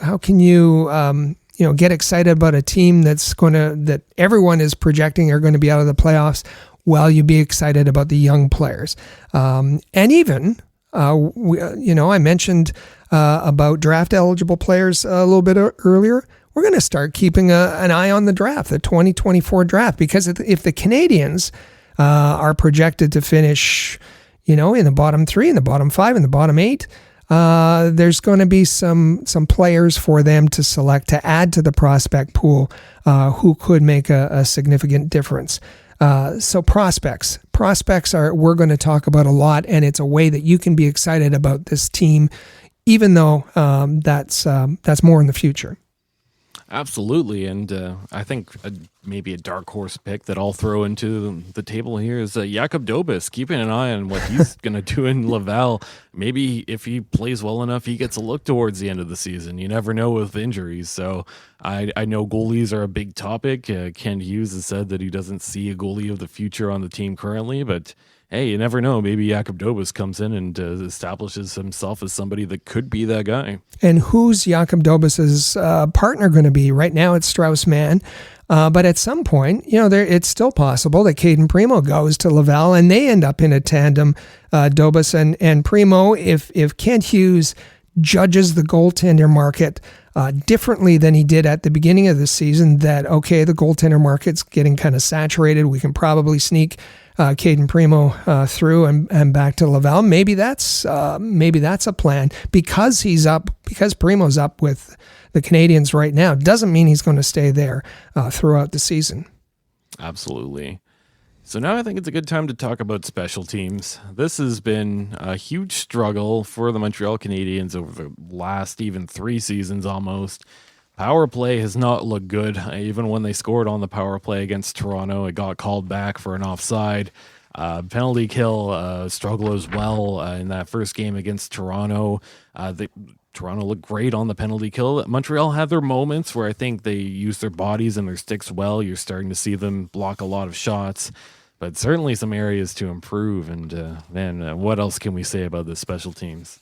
get excited about a team that everyone is projecting are going to be out of the playoffs? Well, you be excited about the young players. And even, I mentioned about draft eligible players a little bit earlier. We're going to start keeping an eye on the draft, the 2024 draft, because if the Canadiens are projected to finish, in the bottom 3, in the bottom 5, in the bottom 8, there's going to be some players for them to select to add to the prospect pool who could make a significant difference. So prospects we're going to talk about a lot, and it's a way that you can be excited about this team, even though that's more in the future. Absolutely, and I think maybe a dark horse pick that I'll throw into the table here is Jakub Dobes. Keeping an eye on what he's going to do in Laval. Maybe if he plays well enough, he gets a look towards the end of the season. You never know with injuries. So I know goalies are a big topic. Ken Hughes has said that he doesn't see a goalie of the future on the team currently, but hey, you never know. Maybe Jakub Dobes comes in and establishes himself as somebody that could be that guy. And who's Jakub Dobes' partner going to be? Right now it's Strauss-Mann. But at some point, it's still possible that Caden Primo goes to Laval and they end up in a tandem, Dobes and Primo. If Kent Hughes judges the goaltender market differently than he did at the beginning of the season, that, okay, the goaltender market's getting kind of saturated, we can probably sneak Caden Primo through and back to Laval. Maybe that's a plan because Primo's up with the Canadiens right now. Doesn't mean he's going to stay there throughout the season. Absolutely. So now I think it's a good time to talk about special teams. This has been a huge struggle for the Montreal Canadiens over the last even 3 seasons almost. Power play has not looked good. Even when they scored on the power play against Toronto, it got called back for an offside. Penalty kill struggle as well in that first game against Toronto. Toronto looked great on the penalty kill. Montreal had their moments where I think they used their bodies and their sticks well. You're starting to see them block a lot of shots. But certainly some areas to improve. And what else can we say about the special teams?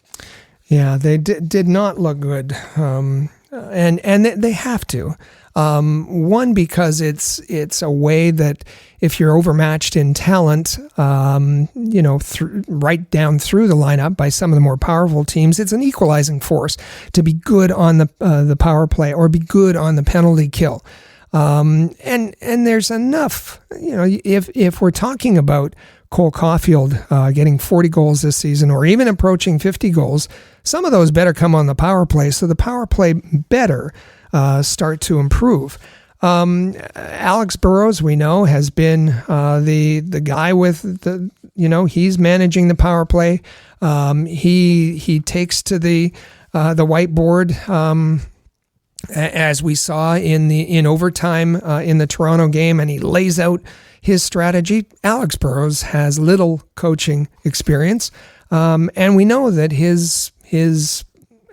Yeah, they did not look good, and they have to. One, because it's a way that if you're overmatched in talent, right down through the lineup by some of the more powerful teams, it's an equalizing force to be good on the power play or be good on the penalty kill. And there's enough, if we're talking about Cole Caulfield getting 40 goals this season or even approaching 50 goals, some of those better come on the power play. So the power play better start to improve. Alex Burrows, we know, has been the guy with he's managing the power play. He takes to the whiteboard, as we saw in overtime in the Toronto game, and he lays out his strategy. Alex Burrows has little coaching experience, and we know that his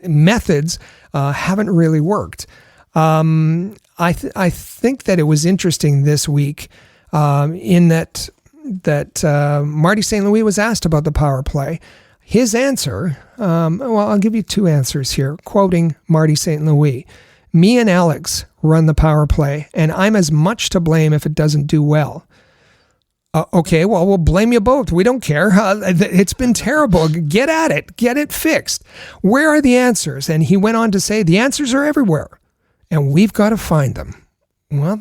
methods haven't really worked. I think that it was interesting this week in that Marty St. Louis was asked about the power play. His answer, I'll give you 2 answers here, quoting Marty St. Louis. Me and Alex run the power play, and I'm as much to blame if it doesn't do well. Okay, well, we'll blame you both. We don't care. It's been terrible. Get at it. Get it fixed. Where are the answers? And he went on to say, the answers are everywhere, and we've got to find them. Well,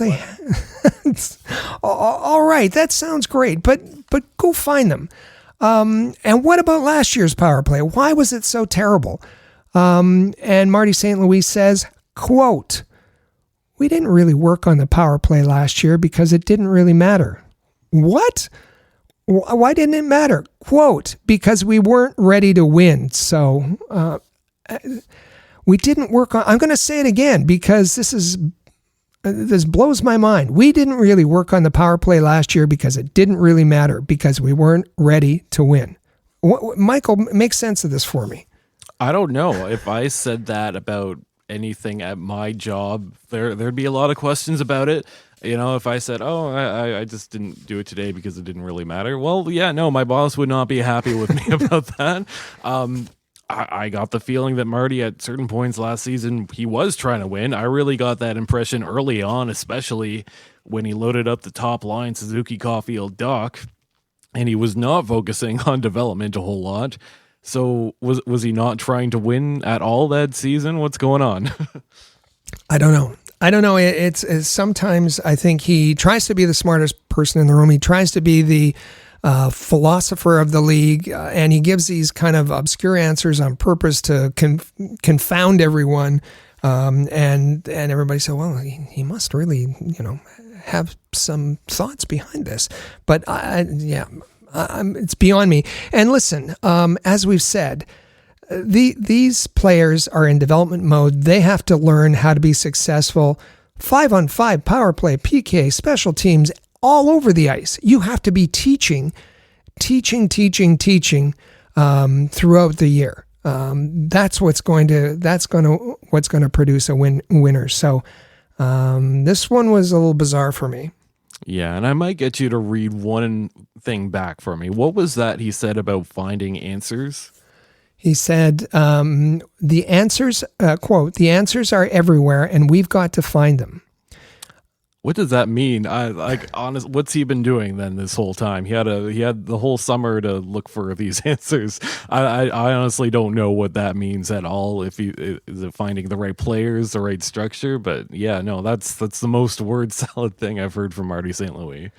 all right, that sounds great, but go find them. And what about last year's power play? Why was it so terrible? And Marty St. Louis says, quote, we didn't really work on the power play last year because it didn't really matter. What? Why didn't it matter? Quote, because we weren't ready to win. So we didn't work on, I'm going to say it again because this blows my mind. We didn't really work on the power play last year because it didn't really matter because we weren't ready to win. Michael, make sense of this for me. I don't know. If I said that about anything at my job, there'd be a lot of questions about it. If I said, I just didn't do it today because it didn't really matter. Well, yeah, no, my boss would not be happy with me about that. I got the feeling that Marty at certain points last season, he was trying to win. I really got that impression early on, especially when he loaded up the top line, Suzuki, Caulfield, Duck, and he was not focusing on development a whole lot. So was he not trying to win at all that season? What's going on? I don't know. It's sometimes I think he tries to be the smartest person in the room. He tries to be the philosopher of the league, and he gives these kind of obscure answers on purpose to confound everyone. And everybody said, well, he must really, have some thoughts behind this. But it's beyond me. And listen, as we've said, these players are in development mode. They have to learn how to be successful. 5-on-5 power play, PK, special teams, all over the ice. You have to be teaching throughout the year. That's what's going to produce a winner. So this one was a little bizarre for me. Yeah, and I might get you to read one thing back for me. What was that he said about finding answers? He said, the answers, quote, the answers are everywhere and we've got to find them. What does that mean? What's he been doing then this whole time? He had the whole summer to look for these answers. I honestly don't know what that means at all. Is it finding the right players, the right structure? But yeah, no, that's the most word salad thing I've heard from Marty St. Louis.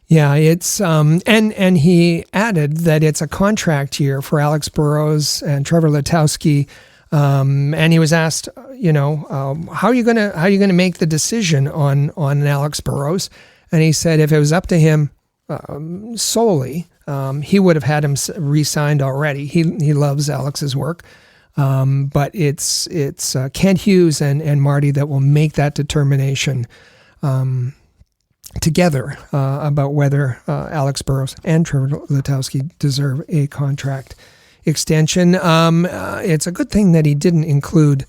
Yeah, it's and he added that it's a contract year for Alex Burrows and Trevor Letowski. And he was asked, how are you gonna make the decision on Alex Burrows? And he said, if it was up to him, solely, he would have had him re-signed already. He loves Alex's work. But it's Kent Hughes and Marty that will make that determination together about whether Alex Burrows and Trevor Letowski deserve a contract extension. It's a good thing that he didn't include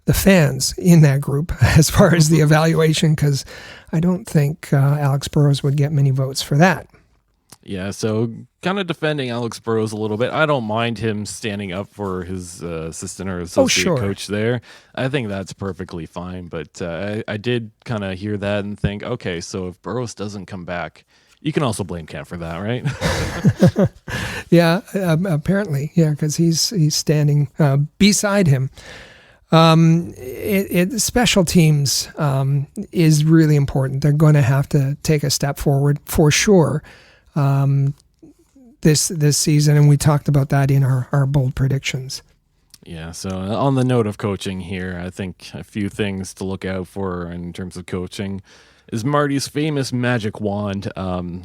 the fans in that group as far as the evaluation, because I don't think Alex Burrows would get many votes for that. Yeah, so kind of defending Alex Burrows a little bit. I don't mind him standing up for his assistant or associate coach there. I think that's perfectly fine. But I did kind of hear that and think, okay, so if Burrows doesn't come back, you can also blame Kent for that, right? Yeah, apparently, yeah, because he's standing beside him. Special teams is really important. They're going to have to take a step forward for sure. This season, and we talked about that in our bold predictions. Yeah, so on the note of coaching here, I think a few things to look out for in terms of coaching is Marty's famous magic wand.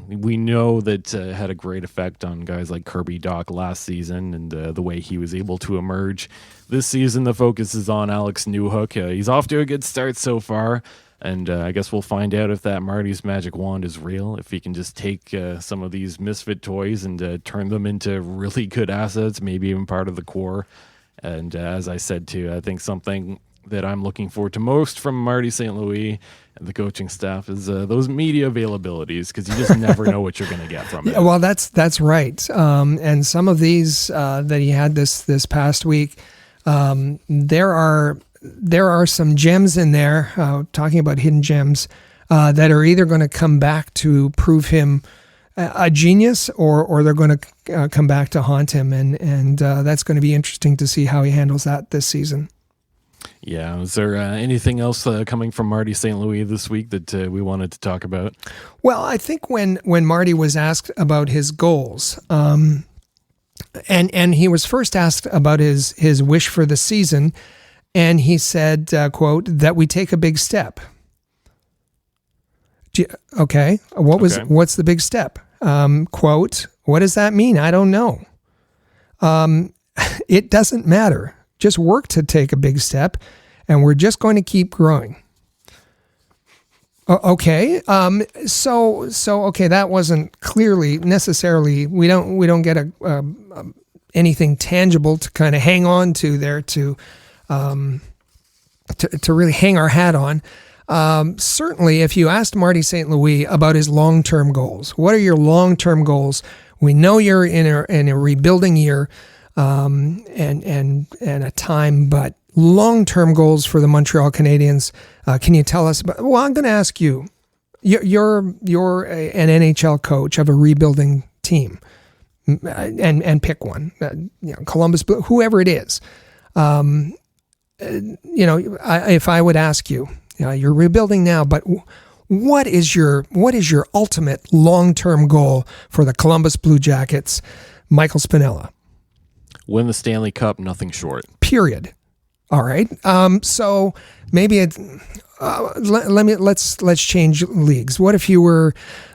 We know that had a great effect on guys like Kirby Dach last season and the way he was able to emerge. This season, the focus is on Alex Newhook. He's off to a good start so far. And I guess we'll find out if that Marty's magic wand is real, if he can just take some of these misfit toys and turn them into really good assets, maybe even part of the core. And as I said, too, I think something that I'm looking forward to most from Marty St. Louis and the coaching staff is those media availabilities, because you just never know what you're going to get from it. Yeah, well, that's right. And some of these that he had this past week, there are some gems in there, talking about hidden gems, that are either going to come back to prove him a genius or they're going to come back to haunt him. And that's going to be interesting to see how he handles that this season. Yeah. Is there anything else coming from Marty St. Louis this week that we wanted to talk about? Well, I think when Marty was asked about his goals, and he was first asked about his wish for the season, and he said, quote, that we take a big step. Okay. What's the big step? Quote, what does that mean? I don't know. It doesn't matter. Just work to take a big step, and we're just going to keep growing. Okay. So okay, that wasn't clearly necessarily, we don't get anything tangible to kind of hang on to there to really hang our hat on. Certainly, if you asked Marty St. Louis about his long-term goals, what are your long-term goals? We know you're in a rebuilding year and a time, but long-term goals for the Montreal Canadiens. Can you tell us about? Well, I'm going to ask you. You're an NHL coach of a rebuilding team, and pick one. Columbus Blue, whoever it is. If I would ask you, you're rebuilding now, but what is your ultimate long-term goal for the Columbus Blue Jackets, Michael Spinella? Win the Stanley Cup, nothing short. Period. All right. So maybe let's change leagues. What if you were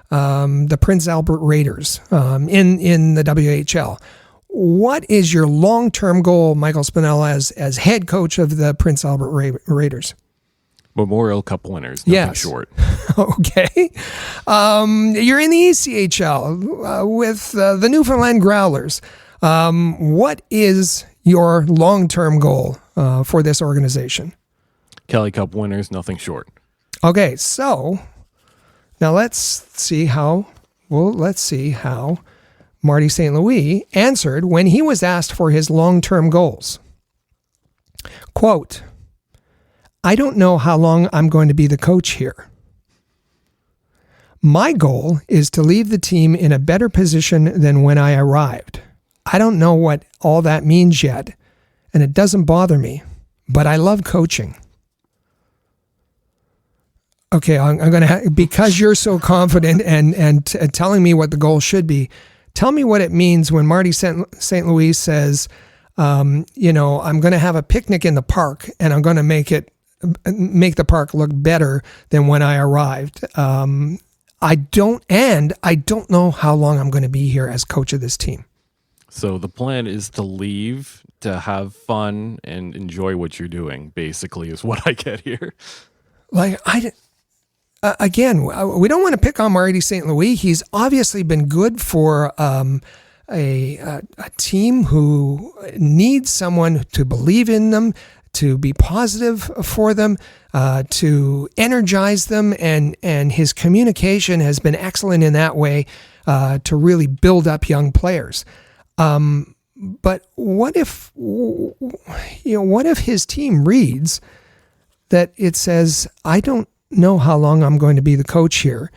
the Prince Albert Raiders in the WHL? What is your long-term goal, Michael Spinella, as head coach of the Prince Albert Raiders? Memorial Cup winners, nothing short. Okay. You're in the ECHL with the Newfoundland Growlers. What is your long-term goal for this organization? Kelly Cup winners, nothing short. Okay, so now let's see how Marty St. Louis answered when he was asked for his long-term goals. Quote, I don't know how long I'm going to be the coach here. My goal is to leave the team in a better position than when I arrived. I don't know what all that means yet, and it doesn't bother me, but I love coaching. Okay, I'm going to, because you're so confident and telling me what the goal should be, tell me what it means when Marty St. Louis says, I'm going to have a picnic in the park and I'm going to make the park look better than when I arrived. I don't know how long I'm going to be here as coach of this team. So the plan is to leave, to have fun, and enjoy what you're doing, basically, is what I get here. Like, again, we don't want to pick on Marty St. Louis. He's obviously been good for a team who needs someone to believe in them, to be positive for them, to energize them, and his communication has been excellent in that way to really build up young players. But what if his team reads that it says, I don't know how long I'm going to be the coach here,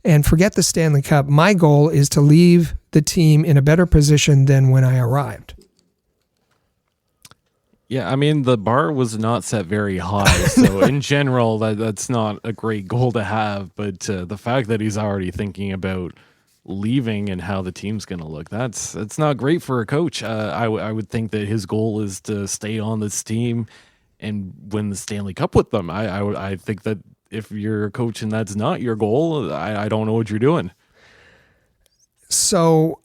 and forget the Stanley Cup. My goal is to leave the team in a better position than when I arrived. Yeah, I mean, the bar was not set very high, so in general, that's not a great goal to have, but the fact that he's already thinking about leaving and how the team's going to look, that's not great for a coach. I would think that his goal is to stay on this team and win the Stanley Cup with them. I think that if you're a coach and that's not your goal, I don't know what you're doing. So,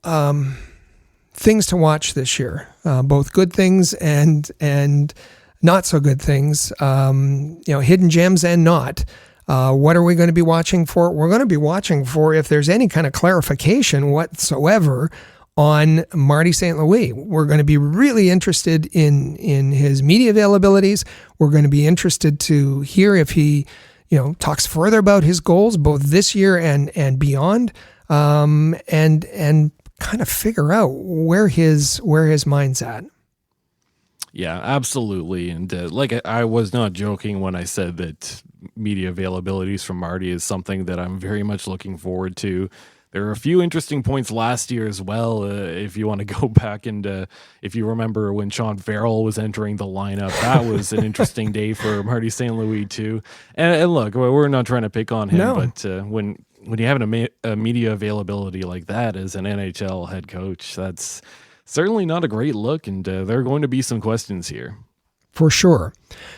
things to watch this year, both good things and not so good things, hidden gems and not. What are we going to be watching for? We're going to be watching for if there's any kind of clarification whatsoever on Marty St. Louis. We're going to be really interested in his media availabilities. We're going to be interested to hear if he, talks further about his goals, both this year and beyond, and kind of figure out where his mind's at. Yeah, absolutely. And I was not joking when I said that media availabilities from Marty is something that I'm very much looking forward to. There are a few interesting points last year as well. If you want to go back and if you remember when Sean Farrell was entering the lineup, that was an interesting day for Marty St. Louis too. And look, we're not trying to pick on him, but when you have a media availability like that as an NHL head coach, that's certainly not a great look, and there are going to be some questions here. For sure.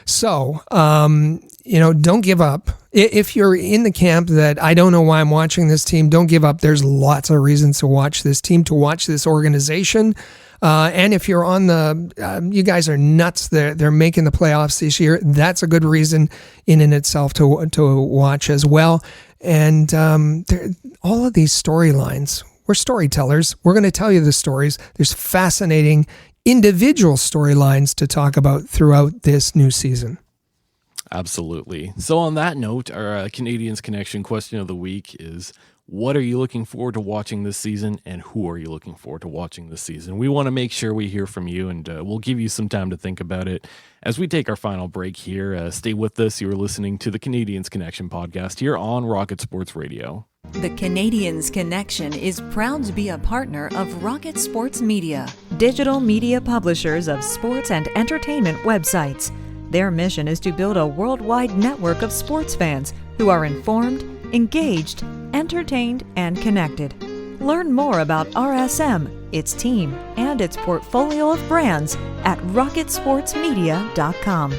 So, don't give up. If you're in the camp that I don't know why I'm watching this team, don't give up. There's lots of reasons to watch this team, to watch this organization. And if you're on you guys are nuts. They're making the playoffs this year. That's a good reason in and itself to watch as well. And all of these storylines, we're storytellers. We're going to tell you the stories. There's fascinating individual storylines to talk about throughout this new season. Absolutely. So on that note, our Canadiens Connection question of the week is, what are you looking forward to watching this season, and who are you looking forward to watching this season? We want to make sure we hear from you, and we'll give you some time to think about it as we take our final break here. Stay with us. You're listening to the Canadiens Connection podcast here on Rocket Sports Radio. The Canadiens Connection is proud to be a partner of Rocket Sports Media, digital media publishers of sports and entertainment websites. Their mission is to build a worldwide network of sports fans who are informed, engaged, entertained, and connected. Learn more about RSM, its team, and its portfolio of brands at rocketsportsmedia.com.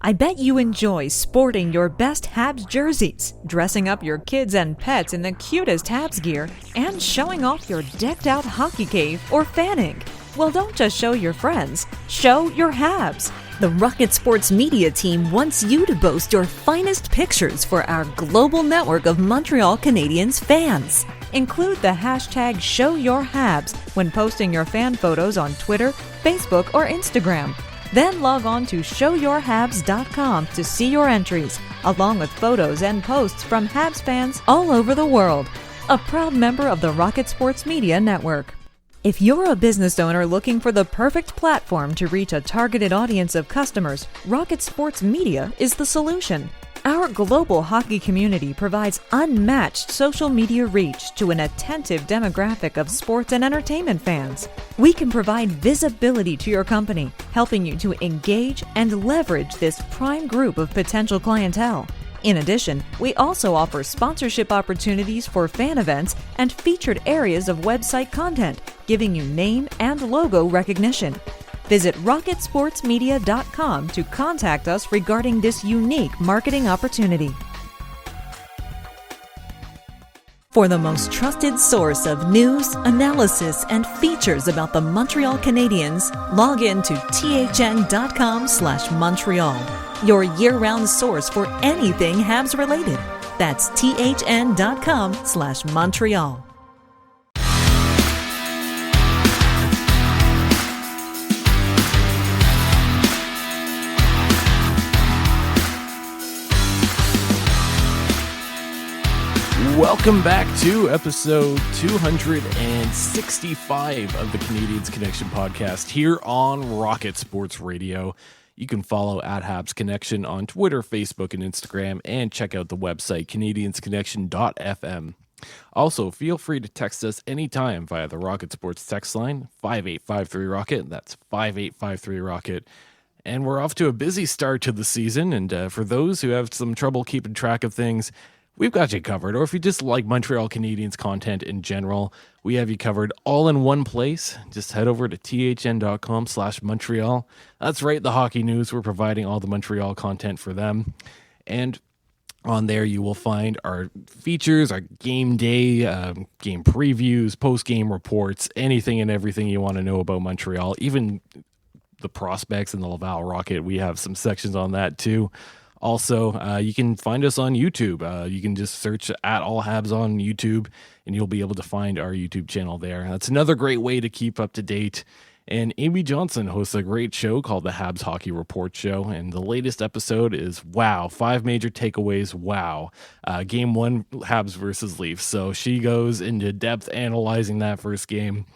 I bet you enjoy sporting your best Habs jerseys, dressing up your kids and pets in the cutest Habs gear, and showing off your decked-out hockey cave or fanning. Well, don't just show your friends, show your Habs. The Rocket Sports Media team wants you to boast your finest pictures for our global network of Montreal Canadiens fans. Include the hashtag #ShowYourHabs when posting your fan photos on Twitter, Facebook, or Instagram. Then log on to showyourhabs.com to see your entries, along with photos and posts from Habs fans all over the world. A proud member of the Rocket Sports Media Network. If you're a business owner looking for the perfect platform to reach a targeted audience of customers, Rocket Sports Media is the solution. Our global hockey community provides unmatched social media reach to an attentive demographic of sports and entertainment fans. We can provide visibility to your company, helping you to engage and leverage this prime group of potential clientele. In addition, we also offer sponsorship opportunities for fan events and featured areas of website content, giving you name and logo recognition. Visit rocketsportsmedia.com to contact us regarding this unique marketing opportunity. For the most trusted source of news, analysis, and features about the Montreal Canadiens, log in to thn.com/Montreal, your year-round source for anything Habs related. That's thn.com/Montreal. Welcome back to episode 265 of the Canadiens Connection podcast here on Rocket Sports Radio. You can follow at Habs Connection on Twitter, Facebook, and Instagram, and check out the website canadiensconnection.fm. Also, feel free to text us anytime via the Rocket Sports text line, 5853-ROCKET. That's 5853-ROCKET. And we're off to a busy start to the season, and for those who have some trouble keeping track of things, we've got you covered. Or if you just like Montreal Canadiens content in general, we have you covered all in one place. Just head over to thn.com/Montreal. That's right, the hockey news. We're providing all the Montreal content for them. And on there, you will find our features, our game day, game previews, post-game reports, anything and everything you want to know about Montreal, even the prospects and the Laval Rocket. We have some sections on that too. Also, you can find us on YouTube. You can just search at All Habs on YouTube, and you'll be able to find our YouTube channel there. That's another great way to keep up to date. And Amy Johnson hosts a great show called the Habs Hockey Report Show, and the latest episode is, 5 major takeaways, Game 1, Habs versus Leafs. So she goes into depth analyzing that first game.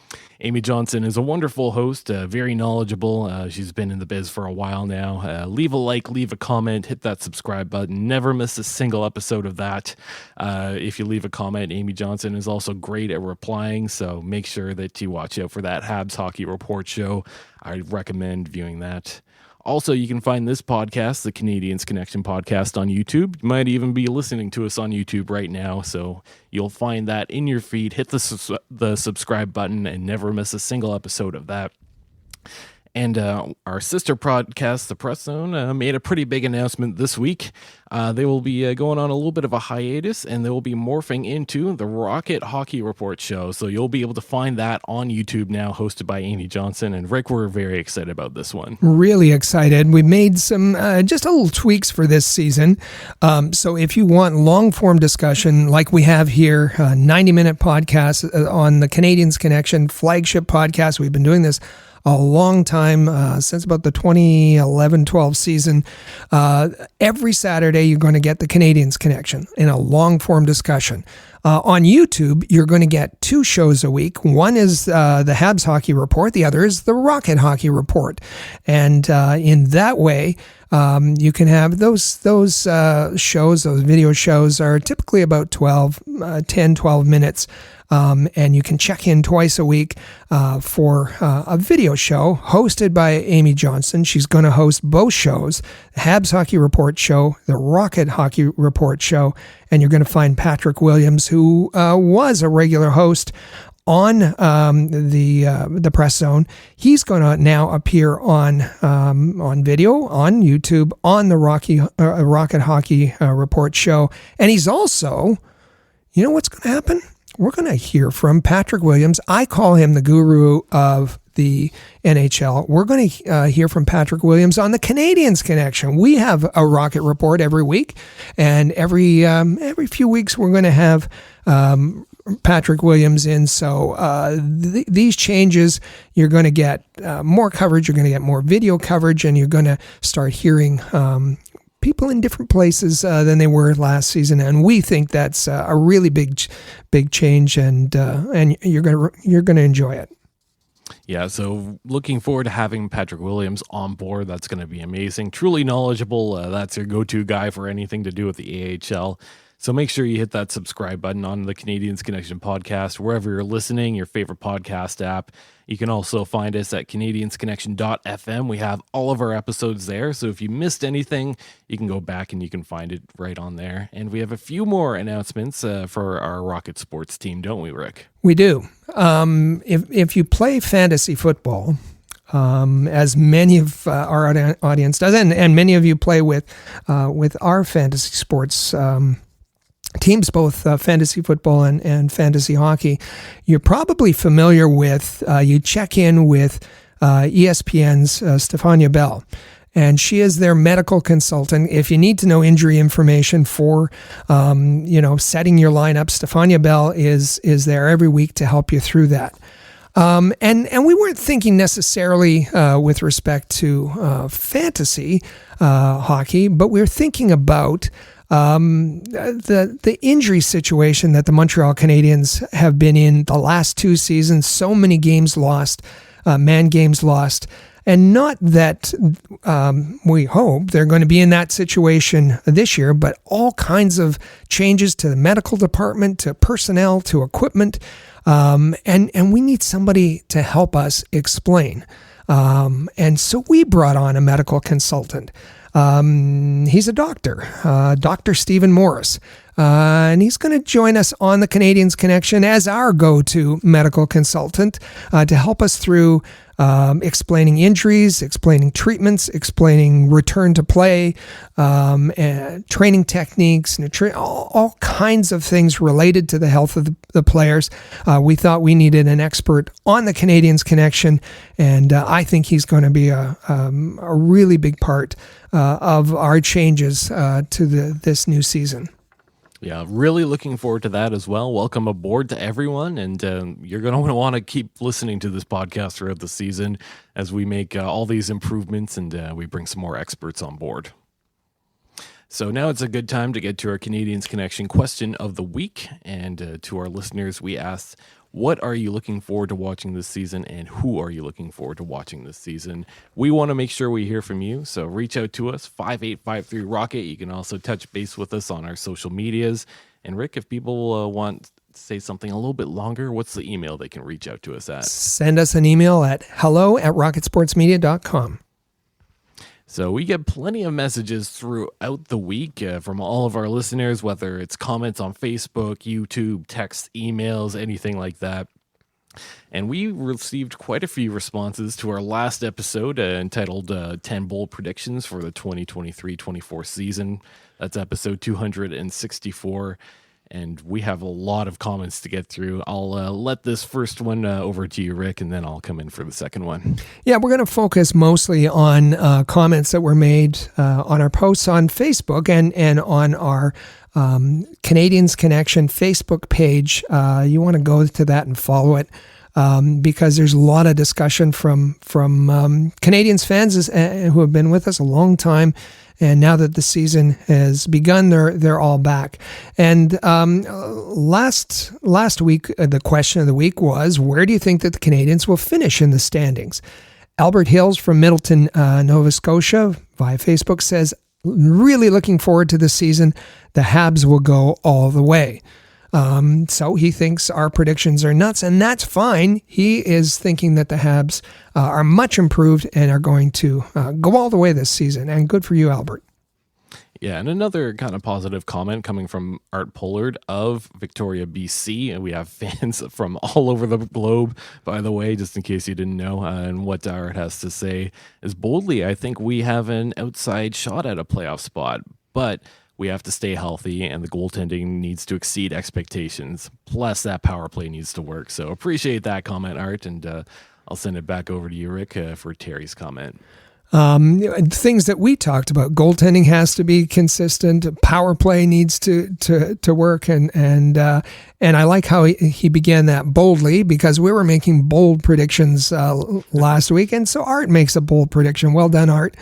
Amy Johnson is a wonderful host, very knowledgeable. She's been in the biz for a while now. Leave a like, leave a comment, hit that subscribe button. Never miss a single episode of that. If you leave a comment, Amy Johnson is also great at replying, so make sure that you watch out for that Habs Hockey Report Show. I recommend viewing that. Also, you can find this podcast, the Canadiens Connection podcast, on YouTube. You might even be listening to us on YouTube right now, so you'll find that in your feed. Hit the subscribe button and never miss a single episode of that. And our sister podcast, The Press Zone, made a pretty big announcement this week. They will be going on a little bit of a hiatus, and they will be morphing into the Rocket Hockey Report Show. So you'll be able to find that on YouTube now, hosted by Amy Johnson. And Rick, we're very excited about this one. Really excited. We made some just a little tweaks for this season. So if you want long-form discussion like we have here, 90-minute podcast on the Canadiens Connection flagship podcast, we've been doing this a long time, since about the 2011-12 season. Every Saturday, you're going to get the Canadiens Connection in a long-form discussion. On YouTube, you're going to get 2 shows a week. One is the Habs Hockey Report. The other is the Rocket Hockey Report. And in that way, you can have those shows, those video shows are typically about 10, 12 minutes. And you can check in twice a week for a video show hosted by Amy Johnson. She's going to host both shows, the Habs Hockey Report Show, the Rocket Hockey Report Show, and you're going to find Patrick Williams, who was a regular host on the Press Zone. He's going to now appear on video on YouTube on the Rocket Hockey Report Show, and he's also, you know what's going to happen? We're going to hear from Patrick Williams. I call him the guru of the NHL. We're going to hear from Patrick Williams on the Canadiens Connection. We have a Rocket Report every week, and every few weeks we're going to have Patrick Williams in. So these changes, you're going to get more coverage, you're going to get more video coverage, and you're going to start hearing people in different places than they were last season, and we think that's a really big change, and you're gonna enjoy it. Yeah, so looking forward to having Patrick Williams on board. That's going to be amazing. Truly knowledgeable. That's your go-to guy for anything to do with the AHL. So make sure you hit that subscribe button on the Canadiens Connection podcast, wherever you're listening, your favorite podcast app. You can also find us at canadiensconnection.fm. We have all of our episodes there. So if you missed anything, you can go back and you can find it right on there. And we have a few more announcements for our Rocket Sports team, don't we, Rick? We do. If you play fantasy football, as many of our audience does, and many of you play with our fantasy sports teams, both fantasy football and fantasy hockey, you're probably familiar with, you check in with ESPN's Stefania Bell. And she is their medical consultant. If you need to know injury information for, setting your lineup, Stefania Bell is there every week to help you through that. And we weren't thinking necessarily with respect to fantasy hockey, but we're thinking about the injury situation that the Montreal Canadiens have been in the last 2 seasons. So many games lost, man games lost. And not that we hope they're going to be in that situation this year, but all kinds of changes to the medical department, to personnel, to equipment. And we need somebody to help us explain. And so we brought on a medical consultant. He's a doctor, Dr. Stephen Morris. And he's going to join us on the Canadiens Connection as our go-to medical consultant to help us through explaining injuries, explaining treatments, explaining return to play, and training techniques, all kinds of things related to the health of the players. We thought we needed an expert on the Canadiens Connection, and I think he's going to be a really big part of our changes to this new season. Yeah, really looking forward to that as well. Welcome aboard to everyone, and you're going to want to keep listening to this podcast throughout the season as we make all these improvements and we bring some more experts on board. So now it's a good time to get to our Canadiens Connection question of the week, and to our listeners, we asked, what are you looking forward to watching this season, and who are you looking forward to watching this season? We want to make sure we hear from you, so reach out to us, 5853-ROCKET. You can also touch base with us on our social medias. And Rick, if people want to say something a little bit longer, what's the email they can reach out to us at? Send us an email at hello@rocketsportsmedia.com. So we get plenty of messages throughout the week from all of our listeners, whether it's comments on Facebook, YouTube, text, emails, anything like that. And we received quite a few responses to our last episode entitled 10 Bold Predictions for the 2023-24 season. That's episode 264. And we have a lot of comments to get through. I'll let this first one over to you, Rick, and then I'll come in for the second one. Yeah, we're going to focus mostly on comments that were made on our posts on Facebook and on our Canadiens Connection Facebook page. You want to go to that and follow it because there's a lot of discussion from Canadiens fans who have been with us a long time. And now that the season has begun, they're all back. And last week, the question of the week was, where do you think that the Canadiens will finish in the standings? Albert Hills from Middleton, Nova Scotia, via Facebook says, really looking forward to this season. The Habs will go all the way. So he thinks our predictions are nuts, and that's fine. He is thinking that the Habs are much improved and are going to go all the way this season, and good for you, Albert. Yeah, and another kind of positive comment coming from Art Pollard of Victoria, BC. And we have fans from all over the globe, by the way, just in case you didn't know. And what Art has to say is, boldly, I think we have an outside shot at a playoff spot, but we have to stay healthy, and the goaltending needs to exceed expectations. Plus, that power play needs to work. So appreciate that comment, Art, and I'll send it back over to you, Rick, for Terry's comment. Things that we talked about: goaltending has to be consistent. Power play needs to work, and I like how he began that boldly, because we were making bold predictions last week, and so Art makes a bold prediction. Well done, Art.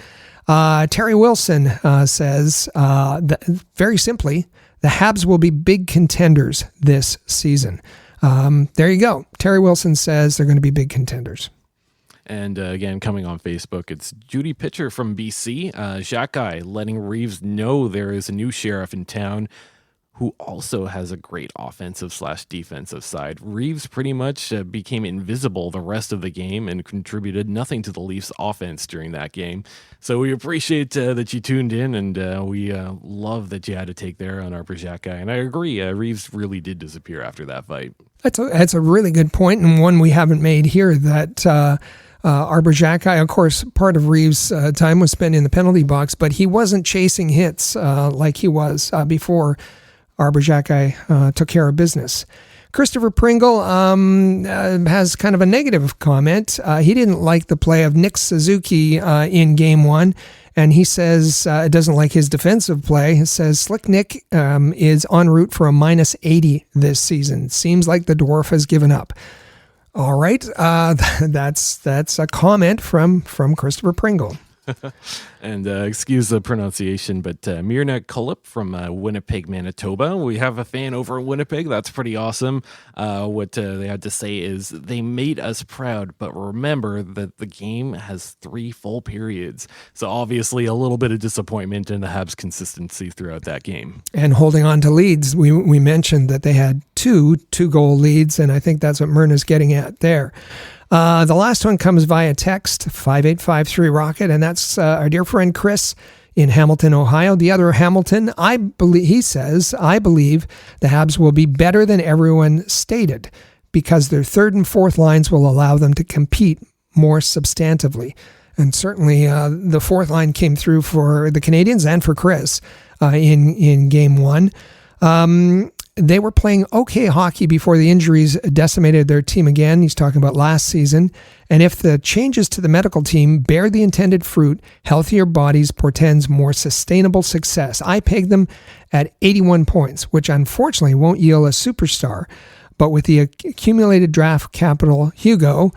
Terry Wilson says, very simply, the Habs will be big contenders this season. There you go. Terry Wilson says they're going to be big contenders. And again, coming on Facebook, it's Judy Pitcher from BC. Xhekaj letting Reaves know there is a new sheriff in town who also has a great offensive/defensive side. Reaves pretty much became invisible the rest of the game and contributed nothing to the Leafs' offense during that game. So we appreciate that you tuned in, and we love that you had to take there on Arber Xhekaj. And I agree, Reaves really did disappear after that fight. That's a really good point, and one we haven't made here, that Arber Xhekaj, of course, part of Reaves' time was spent in the penalty box, but he wasn't chasing hits like he was before. Arber Xhekaj took care of business. Christopher Pringle has kind of a negative comment. He didn't like the play of Nick Suzuki in Game 1, and he says it doesn't like his defensive play. He says Slick Nick is en route for a minus 80 this season. Seems like the dwarf has given up. All right, that's a comment from Christopher Pringle. And excuse the pronunciation, but Mirna Kulip from Winnipeg, Manitoba. We have a fan over in Winnipeg. That's pretty awesome. What they had to say is they made us proud, but remember that the game has 3 full periods. So obviously a little bit of disappointment in the Habs' consistency throughout that game. And holding on to leads. We mentioned that they had two-goal leads, and I think that's what Myrna's getting at there. The last one comes via text, 5853 Rocket, and that's our dear friend Chris in Hamilton, Ohio. The other Hamilton, he says, I believe the Habs will be better than everyone stated because their third and fourth lines will allow them to compete more substantively. And certainly the fourth line came through for the Canadiens and for Chris in Game 1. They were playing okay hockey before the injuries decimated their team again. He's talking about last season. And if the changes to the medical team bear the intended fruit, healthier bodies portends more sustainable success. I pegged them at 81 points, which unfortunately won't yield a superstar. But with the accumulated draft capital Hugo,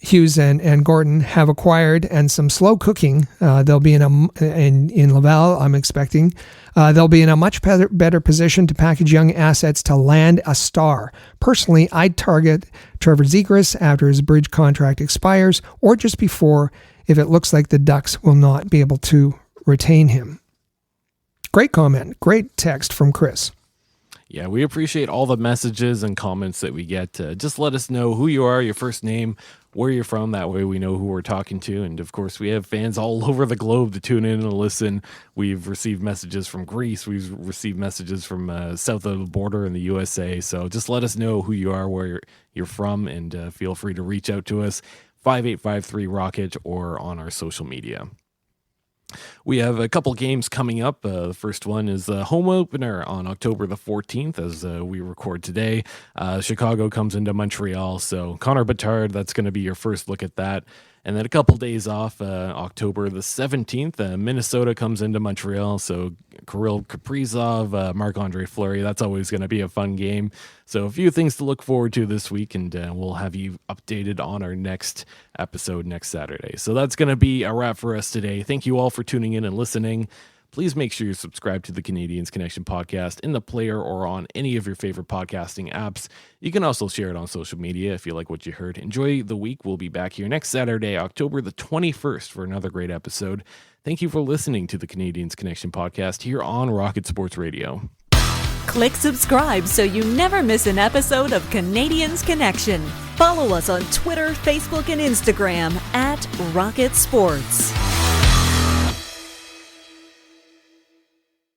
Hughes and Gordon have acquired, and some slow cooking, they'll be in Laval, I'm expecting. They'll be in a much better position to package young assets to land a star. Personally, I'd target Trevor Zegras after his bridge contract expires, or just before, if it looks like the Ducks will not be able to retain him. Great comment, great text from Chris. Yeah, we appreciate all the messages and comments that we get. Just let us know who you are, your first name, where you're from. That way we know who we're talking to. And of course, we have fans all over the globe to tune in and listen. We've received messages from Greece. We've received messages from south of the border in the USA. So just let us know who you are, where you're from, and feel free to reach out to us, 5853 Rocket, or on our social media. We have a couple games coming up. The first one is the home opener on October the 14th as we record today. Chicago comes into Montreal, so Connor Bedard, that's going to be your first look at that. And then a couple days off, October the 17th, Minnesota comes into Montreal, so Kirill Kaprizov, Marc-Andre Fleury, that's always going to be a fun game. So a few things to look forward to this week, and we'll have you updated on our next episode next Saturday. So that's going to be a wrap for us today. Thank you all for tuning in and listening. Please make sure you subscribe to the Canadiens Connection podcast in the player or on any of your favorite podcasting apps. You can also share it on social media if you like what you heard. Enjoy the week. We'll be back here next Saturday, October the 21st, for another great episode. Thank you for listening to the Canadiens Connection podcast here on Rocket Sports Radio. Click subscribe so you never miss an episode of Canadiens Connection. Follow us on Twitter, Facebook, and Instagram at Rocket Sports.